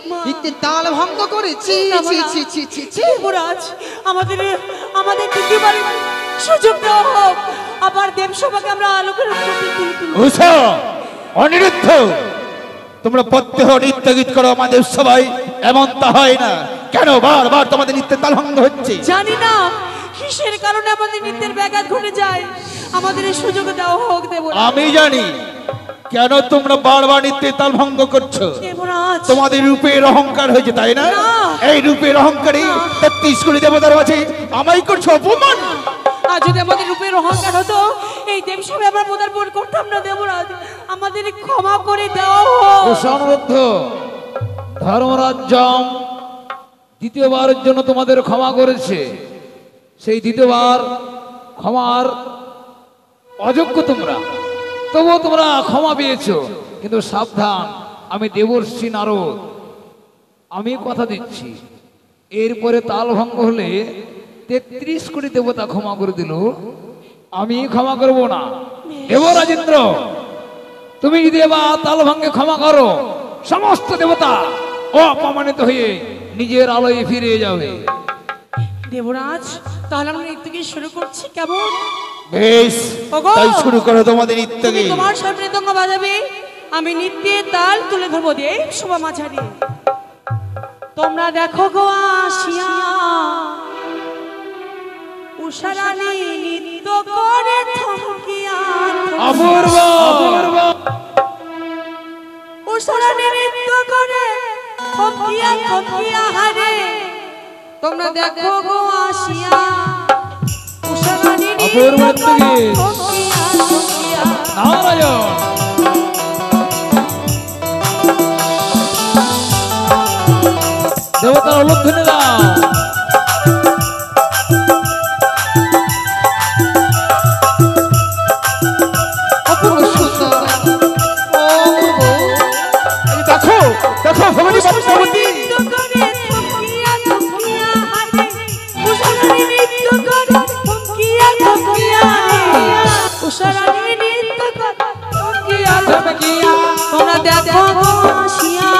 মা। নৃত্যের তাল ভঙ্গ করে। ছি ছি ছি ছি ছি ছি। দেবরাজ, আমাদের আমাদের দ্বিতীয়বার সুযোগ দেওয়া হোক। আবার দেবসভাকে আমরা আলোকের উষা অনিরুদ্ধ, তোমরা প্রত্যহ নৃত্য গীত করো আমাদের সবাই, এমন তা হয় না কেন? বারবার তোমাদের নৃত্যের তাল ভঙ্গ হচ্ছে। জানি না কিসের কারণে আমাদের নৃত্যের ব্যাঘাত ঘটে যায়। আমাদের এই সুযোগ দেওয়া হোক দেবরাজ। আমি জানি কেন তোমরা বারবার নৃত্যের তাল ভঙ্গ করছো। দেবরাজ, তোমাদের রূপের অহংকার হয়েছে, তাই না? না। এই রূপের অহংকারে 33 কোটি দেবতার আছে আমায় করছো অপমান। আর যদি আমাদের রূপের অহংকার হতো এই দেবসভায় আমরা পদার্পণ করতাম না। দেবরাজ, আমাদের ক্ষমা করে দেওয়া হোক। উষানুরুদ্ধ ধর্মরাজ্যম দ্বিতীয়বারের জন্য তোমাদের ক্ষমা করেছে। সেই দ্বিতীয়বার ক্ষমার অযোগ্য তোমরা, তবুও তোমরা ক্ষমা পেয়েছো। কিন্তু সাবধান, আমি দেবর্ষি নারদ, আমি কথা দিচ্ছি এরপরে তাল ভঙ্গ হলে 33 কোটি দেবতা ক্ষমা করে দিল, আমি ক্ষমা করব না। দেবরাজেন্দ্র, তুমি যদি এবার তাল ভঙ্গে ক্ষমা করো, সমস্ত দেবতা অপমানিত হয়ে নিজের আলোয় ফিরে যাবে। দেবরাজ, তাহলে আমরা নৃত্য কি শুরু করছি কেমন? বেশ, ওগো। তাই শুরু করো তোমাদের নৃত্য তুমি গীত। তোমার সব মৃদঙ্গ বাজাবে, আমি নৃত্যের তাল তুলে ধরবো। দেব শোভা মাঝারি, তোমরা দেখো গো আসিয়া উষারানী নৃত্য করে থমকিয়া অপূর্ব অপূর্ব উষারানী নৃত্য করে থমকিয়া থমকিয়া হারে। তোমরা দেখো গো আসিয়া উষারানী অপূর্ব নৃত্য করে নৃত্যগীত। থমকিয়া থমকিয়া। নারায়ণ দেবতার অলক্ষণে দাও। অপূর্ব সুন্দর অপূর্ব। এই দেখো দেখো ভগবতী পদ্মাবতী। নৃত্য করে থমকিয়া থমকিয়া হারে। উষারানী নৃত্য করে থমকিয়া থমকিয়া হারে। উষারানী নৃত্য করে থমকিয়া থমকিয়া। তোমরা দেখো গো আসিয়া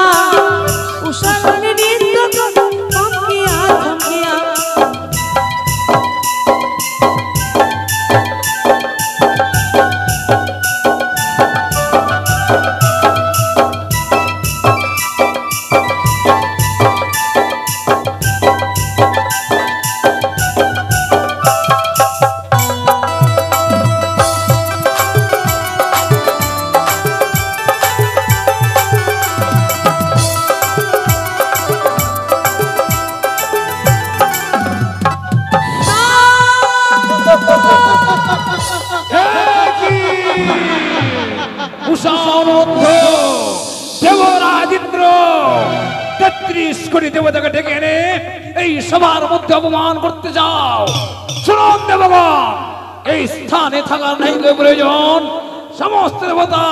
উষারানী নৃত্য করে থমকিয়া তেত্রিশ কোটি দেবতাকে ডেকে এনে এই সবার মধ্যে অপমান করতে যাও? শুনুন দেবগণ, এই স্থানে থাকার নেই প্রয়োজন। সমস্ত দেবতা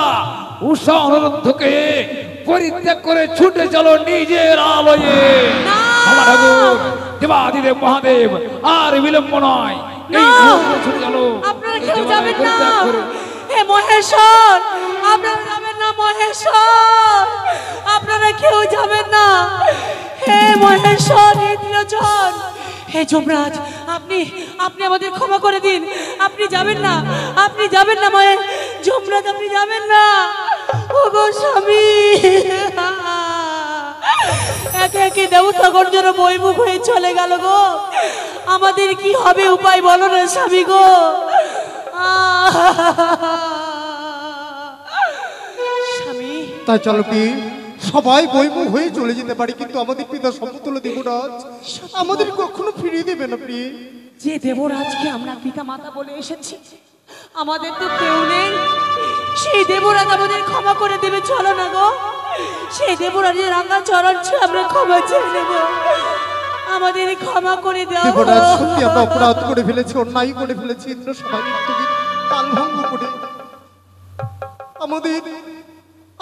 উষা অনুরুদ্ধকে পরিত্যাগ করে ছুটে চলো নিজের আলয়ে। আমার ঠাকুর দেবাদিদেব মহাদেব, আর বিলম্ব নয়, এই মুহূর্তে ছুটে চলো। আপনারা কেউ যাবেন না। হে মহেশ্বর, আপনারা যাবেন না। মহেশ্বর, আপনারা কেউ যাবেন না। হে মহেশ্বর, হে ত্রিলোচন, হে যমরাজ, আপনি আপনি আমাদের ক্ষমা করে দিন। আপনি যাবেন না, আপনি যাবেন না। যমরাজ, আপনি যাবেন না। ওগো স্বামী, একে একে দেবতাগণ যেন বইমুখ হয়ে চলে গেল গো। আমাদের কি হবে উপায় বলো না স্বামী গো। স্বামী, তাই চলো কি সবাই বইমুখ হয়ে চলে যেতে পারি, কিন্তু আমাদের পিতা সমতুল্য দেবরাজ আমাদের কখনো ফিরিয়ে দেবে না প্রিয়। যে দেবরাজকে আমরা পিতা মাতা বলে এসেছি, আমাদের তো কেউ নেই। সেই দেবরাজ আমাদের ক্ষমা করে দেবে, চলো না গো। সেই দেবরাজের রাঙা চরণ ছুঁয়ে আমরা ক্ষমা চেয়ে নেব। আমাদের ক্ষমা করে দাও। দেবরাজ, সত্যি আমরা অপরাধ করে ফেলেছি, অন্যায় করে ফেলেছি। ইন্দ্র সবাই তালভঙ্গ করে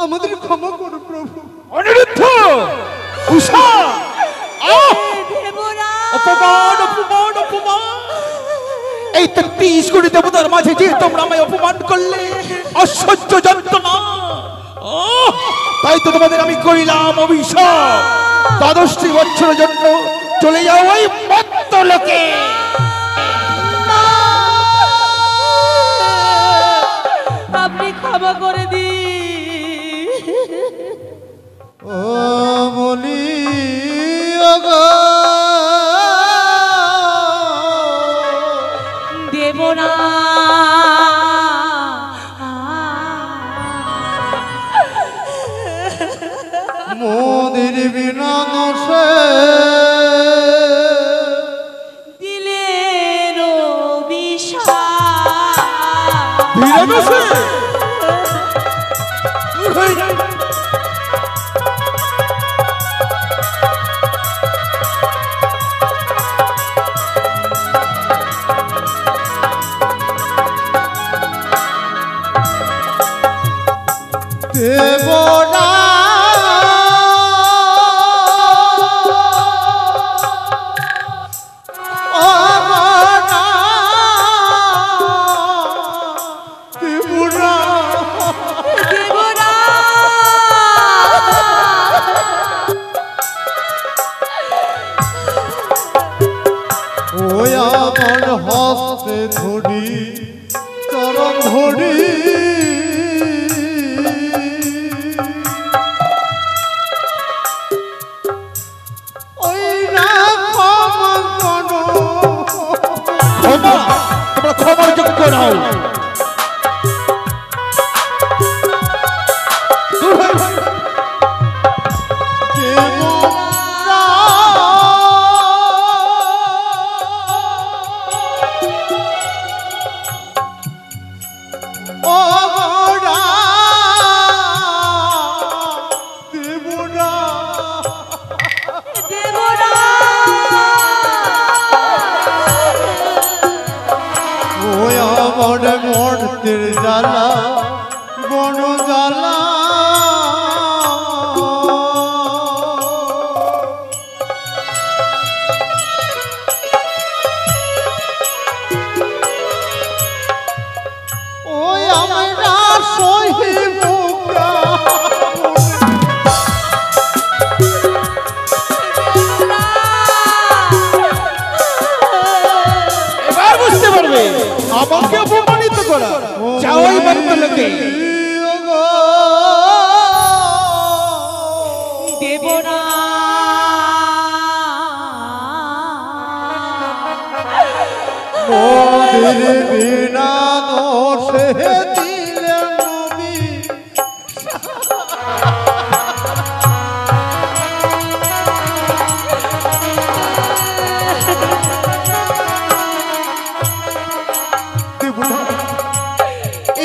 আমাদের ক্ষমা করো প্রভু। অনিরুদ্ধ, উষা, অপমান অপমান অপমান! এই 33 কোটি দেবতার মাঝে যে তোমরা আমায় অপমান করলে, অসহ্য যন্ত্রণা, তাই তো তোমাদের আমি করিলাম অভিশাপ। 12টি বছরের জন্য চলে যাও ওই মত্ত লোকে। আপনি ক্ষমা করে দিন। ও বলি দেব না, মোদের বিনা দোষে দিলের বিষাদ। দূর হয়ে যায়। দেবরা হস্তে ধরি চরণ ধরি ওই না ক্ষমা করো। ক্ষমা, তোমরা ক্ষমার যোগ্য নও। দূর হয়ে যায়। মর্তের জ্বালা বন জ্বালা ওই আমরা সহিব এবার বুঝতে পারবে আমাকে অপমানিত করা যাওয়াই মত্ত লোকে। দেব না, মোদের বিনা দোষে দিলেন নবী।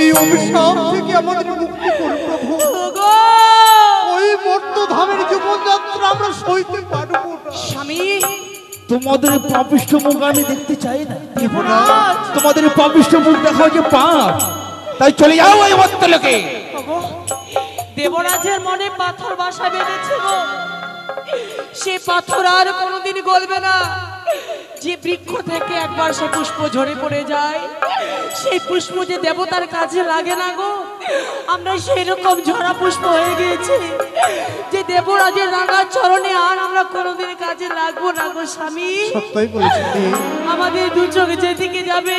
এই অভিশাপ থেকে আমাদের মুক্তি করুন প্রভু। ওই মর্ত ধামের জীবনযাত্রা আমরা সইতে পারবো না। স্বামী তোমাদের পাপিষ্ঠ মুখ আমি দেখতে চাই না। দেবরাজ তোমাদের পাপিষ্ঠ মুখ দেখা যে পাপ, তাই চলে যাও ওই মর্তলোকে। ওগো, দেবরাজের মনে পাথর বাসা বেঁধেছে গো, সে পাথর আর কোনোদিন গলবে না। যে বৃক্ষ থেকে একবার সে পুষ্প ঝরে পড়ে যায়, সেই পুষ্প যে দেবতার কাজে লাগে না গো, আমরা সেই রকম ঝরা পুষ্প হয়ে গিয়েছি যে দেবরাজের রাঙা চরণে আর আমরা কোনোদিন কাজে লাগবো না গো স্বামী। সত্যই বলেছেন দেব। আমাদের দু চোখ যেদিকে যাবে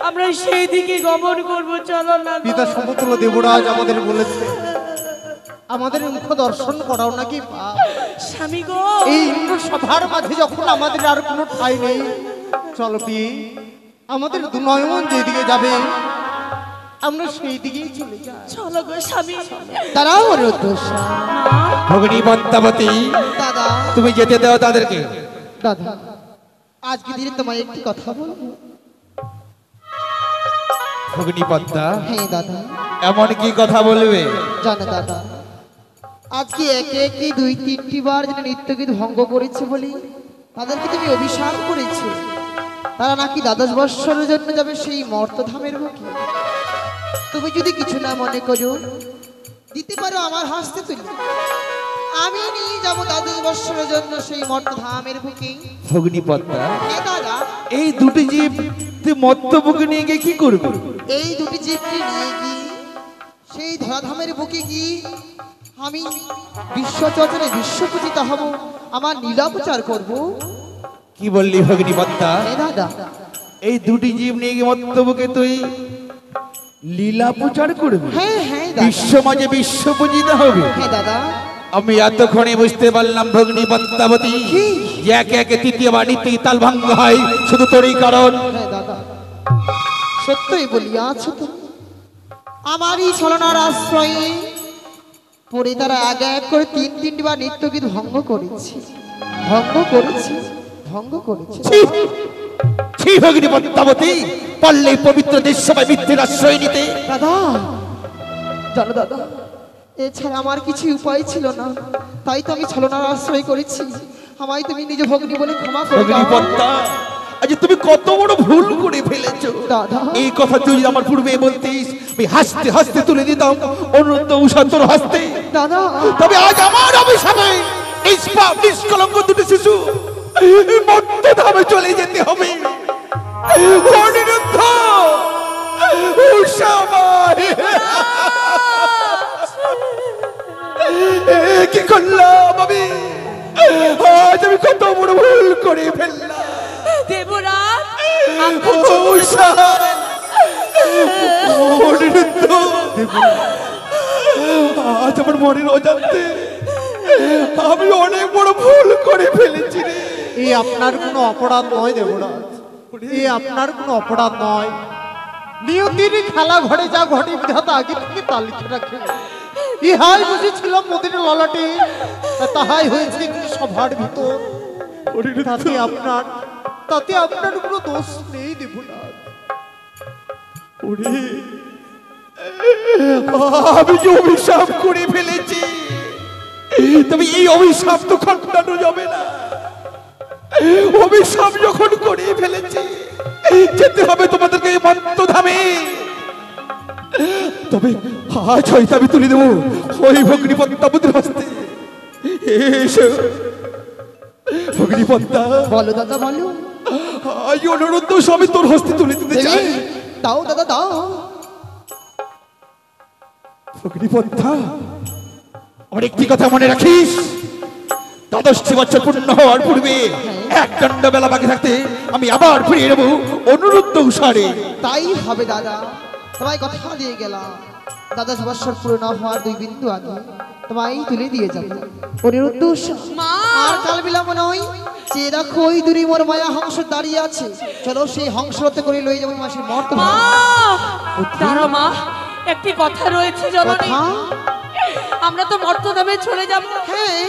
আমরা সেই দিকে গমন করবো, চলো না গো। পিতা সমতুল্য দেবরাজ আমাদের বলেছে আমাদের মুখ দর্শন করাও নাকি পাপ। স্বামী গো, এই ইন্দ্র সভার মাঝে যখন আমাদের আর কোনো ঠাঁই নেই, চলো পি আমাদের দু নয়ন যেদিকে যাবে আমরা সেই দিকেই চলে যাই। চলো গো স্বামী। দাঁড়াও অনিরুদ্ধ। ভগিনী পদ্মাবতী, দাদা তুমি যেতে দাও তাদেরকে। দাদা আজকে দিনে তোমায় একটি কথা বলবো। ভগিনী পদ্মা, হ্যাঁ দাদা, এমন কি কথা বলবে? জানো দাদা, আজকে একে একে 2-3টি বার যেন নিত্যগীত ভঙ্গ করেছে বলি তাদেরকে তুমি অভিশাপ করেছো। তারা নাকি 12 বৎসরের জন্য যাবে সেই মর্তধামের বুকে। তুমি যদি কিছু না মনে করো, দিতে পারো আমার হাসতে তুলি, আমি নিয়ে যাবো 12 বৎসরের জন্য সেই মর্তধামের বুকে। ভগিনী পদ্মা, হ্যাঁ দাদা, এই দুটি জীব তুই মর্তবুকে নিয়ে গিয়ে কি করবে? এই দুটি জীবকে নিয়ে গিয়ে সেই ধরাধামের বুকে গিয়ে আমি বিশ্বচর্চনে বিশ্বপূজিত হব, আমার লীলা প্রচার করবো। কি বললি ভগিনী পদ্মা? হ্যাঁ দাদা, এই দুটি জীব নিয়ে গিয়ে মর্তবুকে তুই লীলা প্রচার করবে? হ্যাঁ হ্যাঁ দাদা, বিশ্ব মাঝে বিশ্ব পূজিত হবে। হ্যাঁ দাদা। আমি এতক্ষণে বুঝতে পারলাম ভগিনী পদ্মাবতী, যে একে একে তৃতীয়বার নিত্য তাল ভঙ্গ হয় শুধু তোরই কারণ। হ্যাঁ দাদা, সত্যই বলিয়াছ তুমি। আমারই ছলনার আশ্রয়ে পরে তারা এক এক করে 3-3টি বার নিত্যগীত ভঙ্গ করেছে, ভঙ্গ করেছে, ভঙ্গ করেছে। ছি ভগিনী পদ্মাবতী, পারলে পবিত্র দেশ সবাই মিথ্যের আশ্রয় নিতে। দাদা জানো দাদা, এছাড়া আমার কিছু উপায় ছিল না, তাই তো আমি ছলনার আশ্রয় করেছি। আমায় তুমি নিজ ভগ্নী বলে ক্ষমা করে ভগিনী দাও। পদ্মা, আজ তুমি কত বড় ভুল করে ফেলেছো। দাদা। এই কথা তুই যদি আমার পূর্বে বলতিস, আমি হাসতে হাসতে তুলে দিতাম অনন্ত উষা তোর হাসতে। দাদা, তবে আজ আমার অভিশাপে নিষ্পাপ নিষ্কলঙ্ক দুটি শিশু মর্তধামে চলে যেতে হবে। অনিরুদ্ধ, উষা মাই, কি করলাম আমি? আজ আমি কত বড় ভুল করে ফেললাম। দেবরাজ উষা, অনিরুদ্ধ, আজ আমার মনের অজান্তে আমি অনেক বড় ভুল করে ফেলেছি রে। এই আপনার কোনো অপরাধ নয় দেবরাজ, এই আপনার কোনো অপরাধ নয়। নিয়তির খেলা ঘরে যা ঘটে বিধাতা আগে থেকে তা লিখে রাখে। ইহাই বুঝেছিলাম মোদের ললাটে, তাহাই হয়েছে কিন্তু সভার ভিতর। তাতে আপনার কোনো দোষ নেই দেবরাজ। আমি যে অভিশাপ করে ফেলেছি, তবে এই অভিশাপ তো খণ্ডানো যাবে না। অভিশাপ যখন করে ফেলেছি, যেতে হবে তোমাদেরকে এই মর্তধামে। তবে আজ হয়তো আমি তুলে দেবো ওই ভগ্নী পদ্মাবতীর হস্তে। এসো ভগ্নী পদ্মা, বলো দাদা বলো। আজ অনুরোধ আমি তোর হস্তে তুলে দিতে চাই। দাও দাদা দাও। ভগ্নী পদ্মা, আমার একটি কথা মনে রাখিস, 12টি বছর পূর্ণ হওয়ার পূর্বে এক দণ্ড বেলা বাকি থাকতে আমি আবার ফিরে নেবো অনুরুদ্ধ উষারে। তাই হবে দাদা, তোমায় কথা দিয়ে গেলাম। 12 বৎসর পুরো না হওয়ার 2 বিন্দু আগে তোমায় তুলে দিয়ে যাবো অনিরুদ্ধ উষা। মা, আর কাল বিলম্ব নয়, যে দেখো ওই দূরে মোর মায়া হংস দাঁড়িয়ে আছে, চলো সেই হংসরতে করে লয়ে যাবো মাসির মর্ত। মা, দাঁড়াও মা, একটি কথা রয়েছে জননী। কথা? আমরা তো মর্তধামে চলে যাব। হ্যাঁ,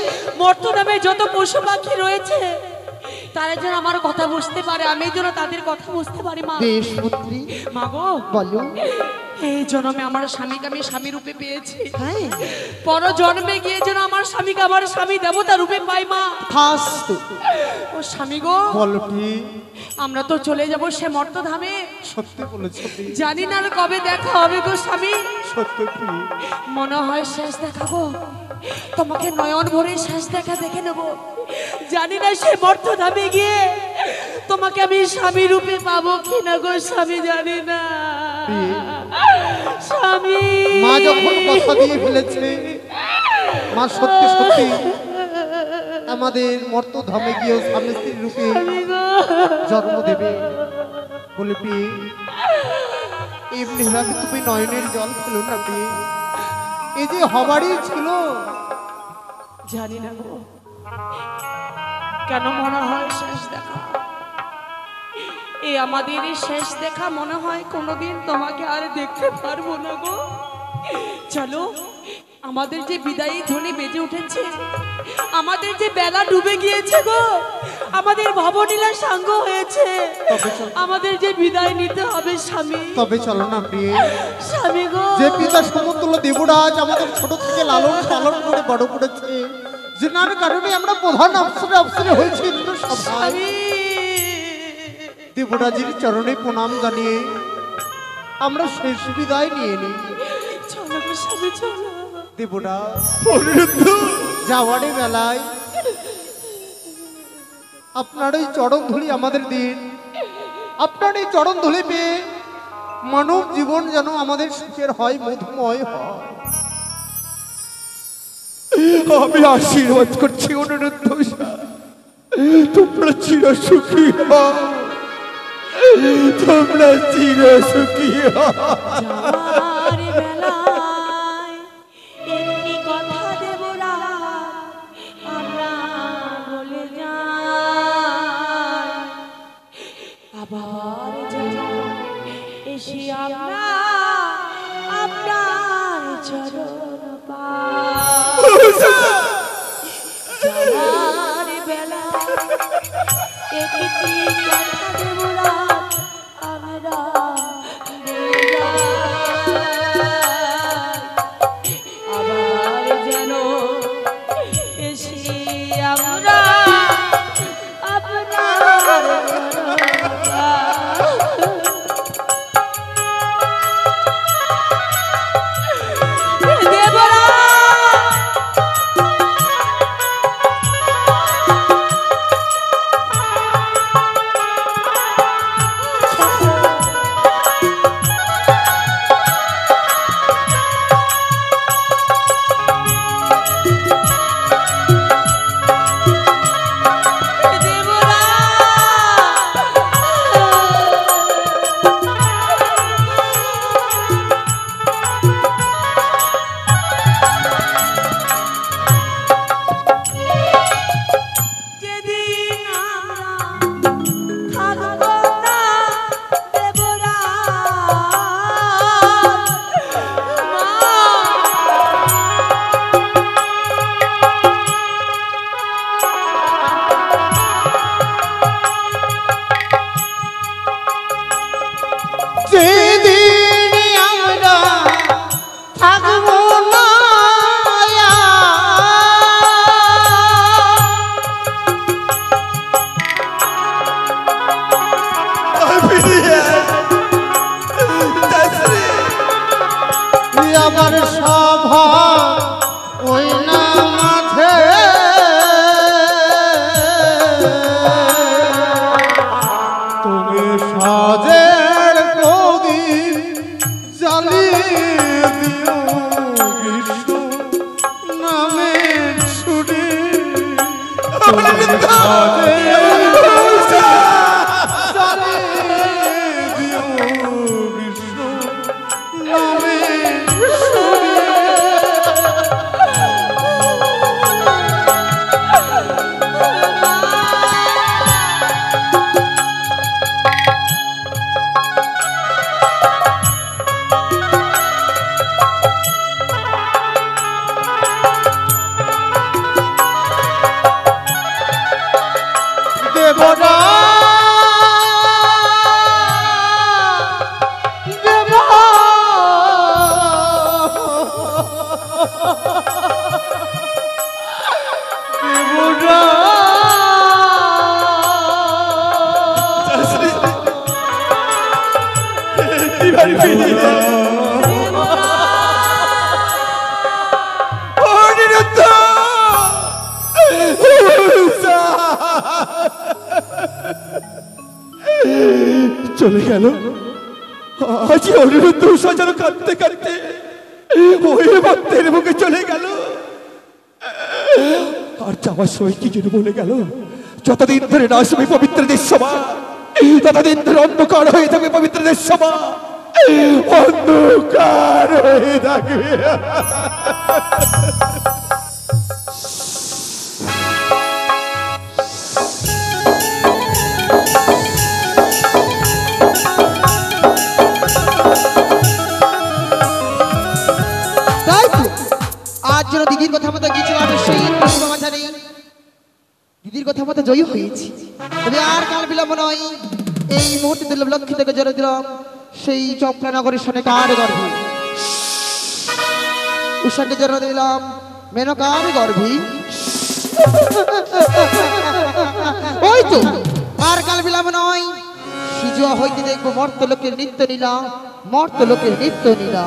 মর্তধামে যত পশু পাখি রয়েছে তারা যেন আমার কথা বুঝতে পারে, আমি যেন তাদের কথা বুঝতে পারি। মা, বেশ পুত্রী, মা গো, বলো। এই জন্মে আমার স্বামীকে আমি স্বামী রূপে পেয়েছি, হ্যাঁ পর জন্মে গিয়ে যেন আমার স্বামীকে আমার স্বামী দেবতা রূপে পাই মা। থাস্তু। ও স্বামী গো, বলটি আমরা তো চলে যাব সে মর্তধামে, সত্যি বলেছ প্রিয়, জানি না আর কবে দেখা হবে গো স্বামী। সত্যি প্রিয়। মনে হয় শেষ দেখাবো, তোমাকে নয়ন ভরে শেষ দেখা দেখে নেব। জানি না সে মর্তধামে গিয়ে তোমাকে আমি স্বামী রূপে পাবো কিনা গো স্বামী, জানি না স্বামী। মা যখন কথা দিয়ে ফেলেছে, মা সত্যি সত্যি আমাদের মর্তধামে গিয়েও স্বামী স্ত্রী রূপে জন্ম দেবে। বলে প্রিয়, এমনি ভাবে তুমি নয়নের জল ফেলো না প্রিয়, এই যে হবারই ছিল। জানি না গো কেন মনে হয় শেষ দেখা, এই আমাদের এই শেষ দেখা মনে হয় কোনোদিন তোমাকে আর দেখতে পারবো না গো। চলো, আমাদের যে বিদায়ী ধ্বনি বেজে উঠেছে, আমাদের যে বেলা ডুবে গিয়েছে গো, আমাদের ভবনীলা সাঙ্গ হয়েছে, আমাদের যে বিদায় নিতে হবে স্বামী। তবে চলো না প্রিয়, স্বামী গো, যে পিতা সমতুল্য দেবরাজ আমাদের ছোট থেকে লালন পালন করে বড় করেছে, যার কারণে আমরা প্রধান অফিসারে হয়েছি ইন্দ্র সভায়। স্বামী দেবরাজের চরণে প্রণাম জানিয়ে আমরা শেষ বিদায় নিয়ে নিই। চলো গো স্বামী, চলো। দেবরাজ যাওয়ারে বেলায় আপনার এই চরণ ধুলি আমাদের দিন, আপনার এই চরণ ধুলি পেয়ে মানব জীবন যেন আমাদের সুখের হয়, মধুময় হয়। আমি আশীর্বাদ করছি অনুরোধ, তোমরা চির সুখী হও, তোমরা চির সুখী হও। যাওয়ার বেলায় একটি কথা দেবরা আমরা বলে যাই, আবার যেন এসে আমরা আপনার চরণ পাই। যাওয়ার বেলায় একটি কথা দেবরা আমরা আবার যেন এসে আমরা আপনার দেবরা। আমার সভা ওই না মাঝে তুমি সাজের প্রদীপ জ্বালিয়ে দিও কৃষ্ণ নামে ছুটে প্রাণ ফিরিয়ে দে। অনিরুদ্ধ! চলে গেল। আজ অনিরুদ্ধ সাজানো কাঁদতে কাঁদতে ওই ভক্তের মুখে চলে গেল। আর যাওয়ার সময় কি যেন বলে গেল, যতদিন ধরে না আসবে পবিত্র দেশসভা, ততদিন ধরে অন্ধকার হয়ে থাকবে পবিত্র দেশসভা, অন্ধকার হয়ে থাকবে। তাই তো আজ যেন দিদির কথা মতো গিয়েছিলাম সেই মাঝারে, দিদির কথা মতো জয়ী হয়েছি। তবে আর কাল বিলম্ব নয়, এই মুহূর্তে দিলাম লক্ষ্মী থেকে জড়ো দিলাম সেই চম্পলানগরের সোনেকার গর্ভে, উষাকে জড়ো দিলাম মেনকার গর্ভে। ওই তো আর কাল বিলম্ব নয়, সিজুয়া হইতে দেখবো মর্ত লোকের নৃত্য নীলা, মর্ত লোকের নৃত্য নীলা।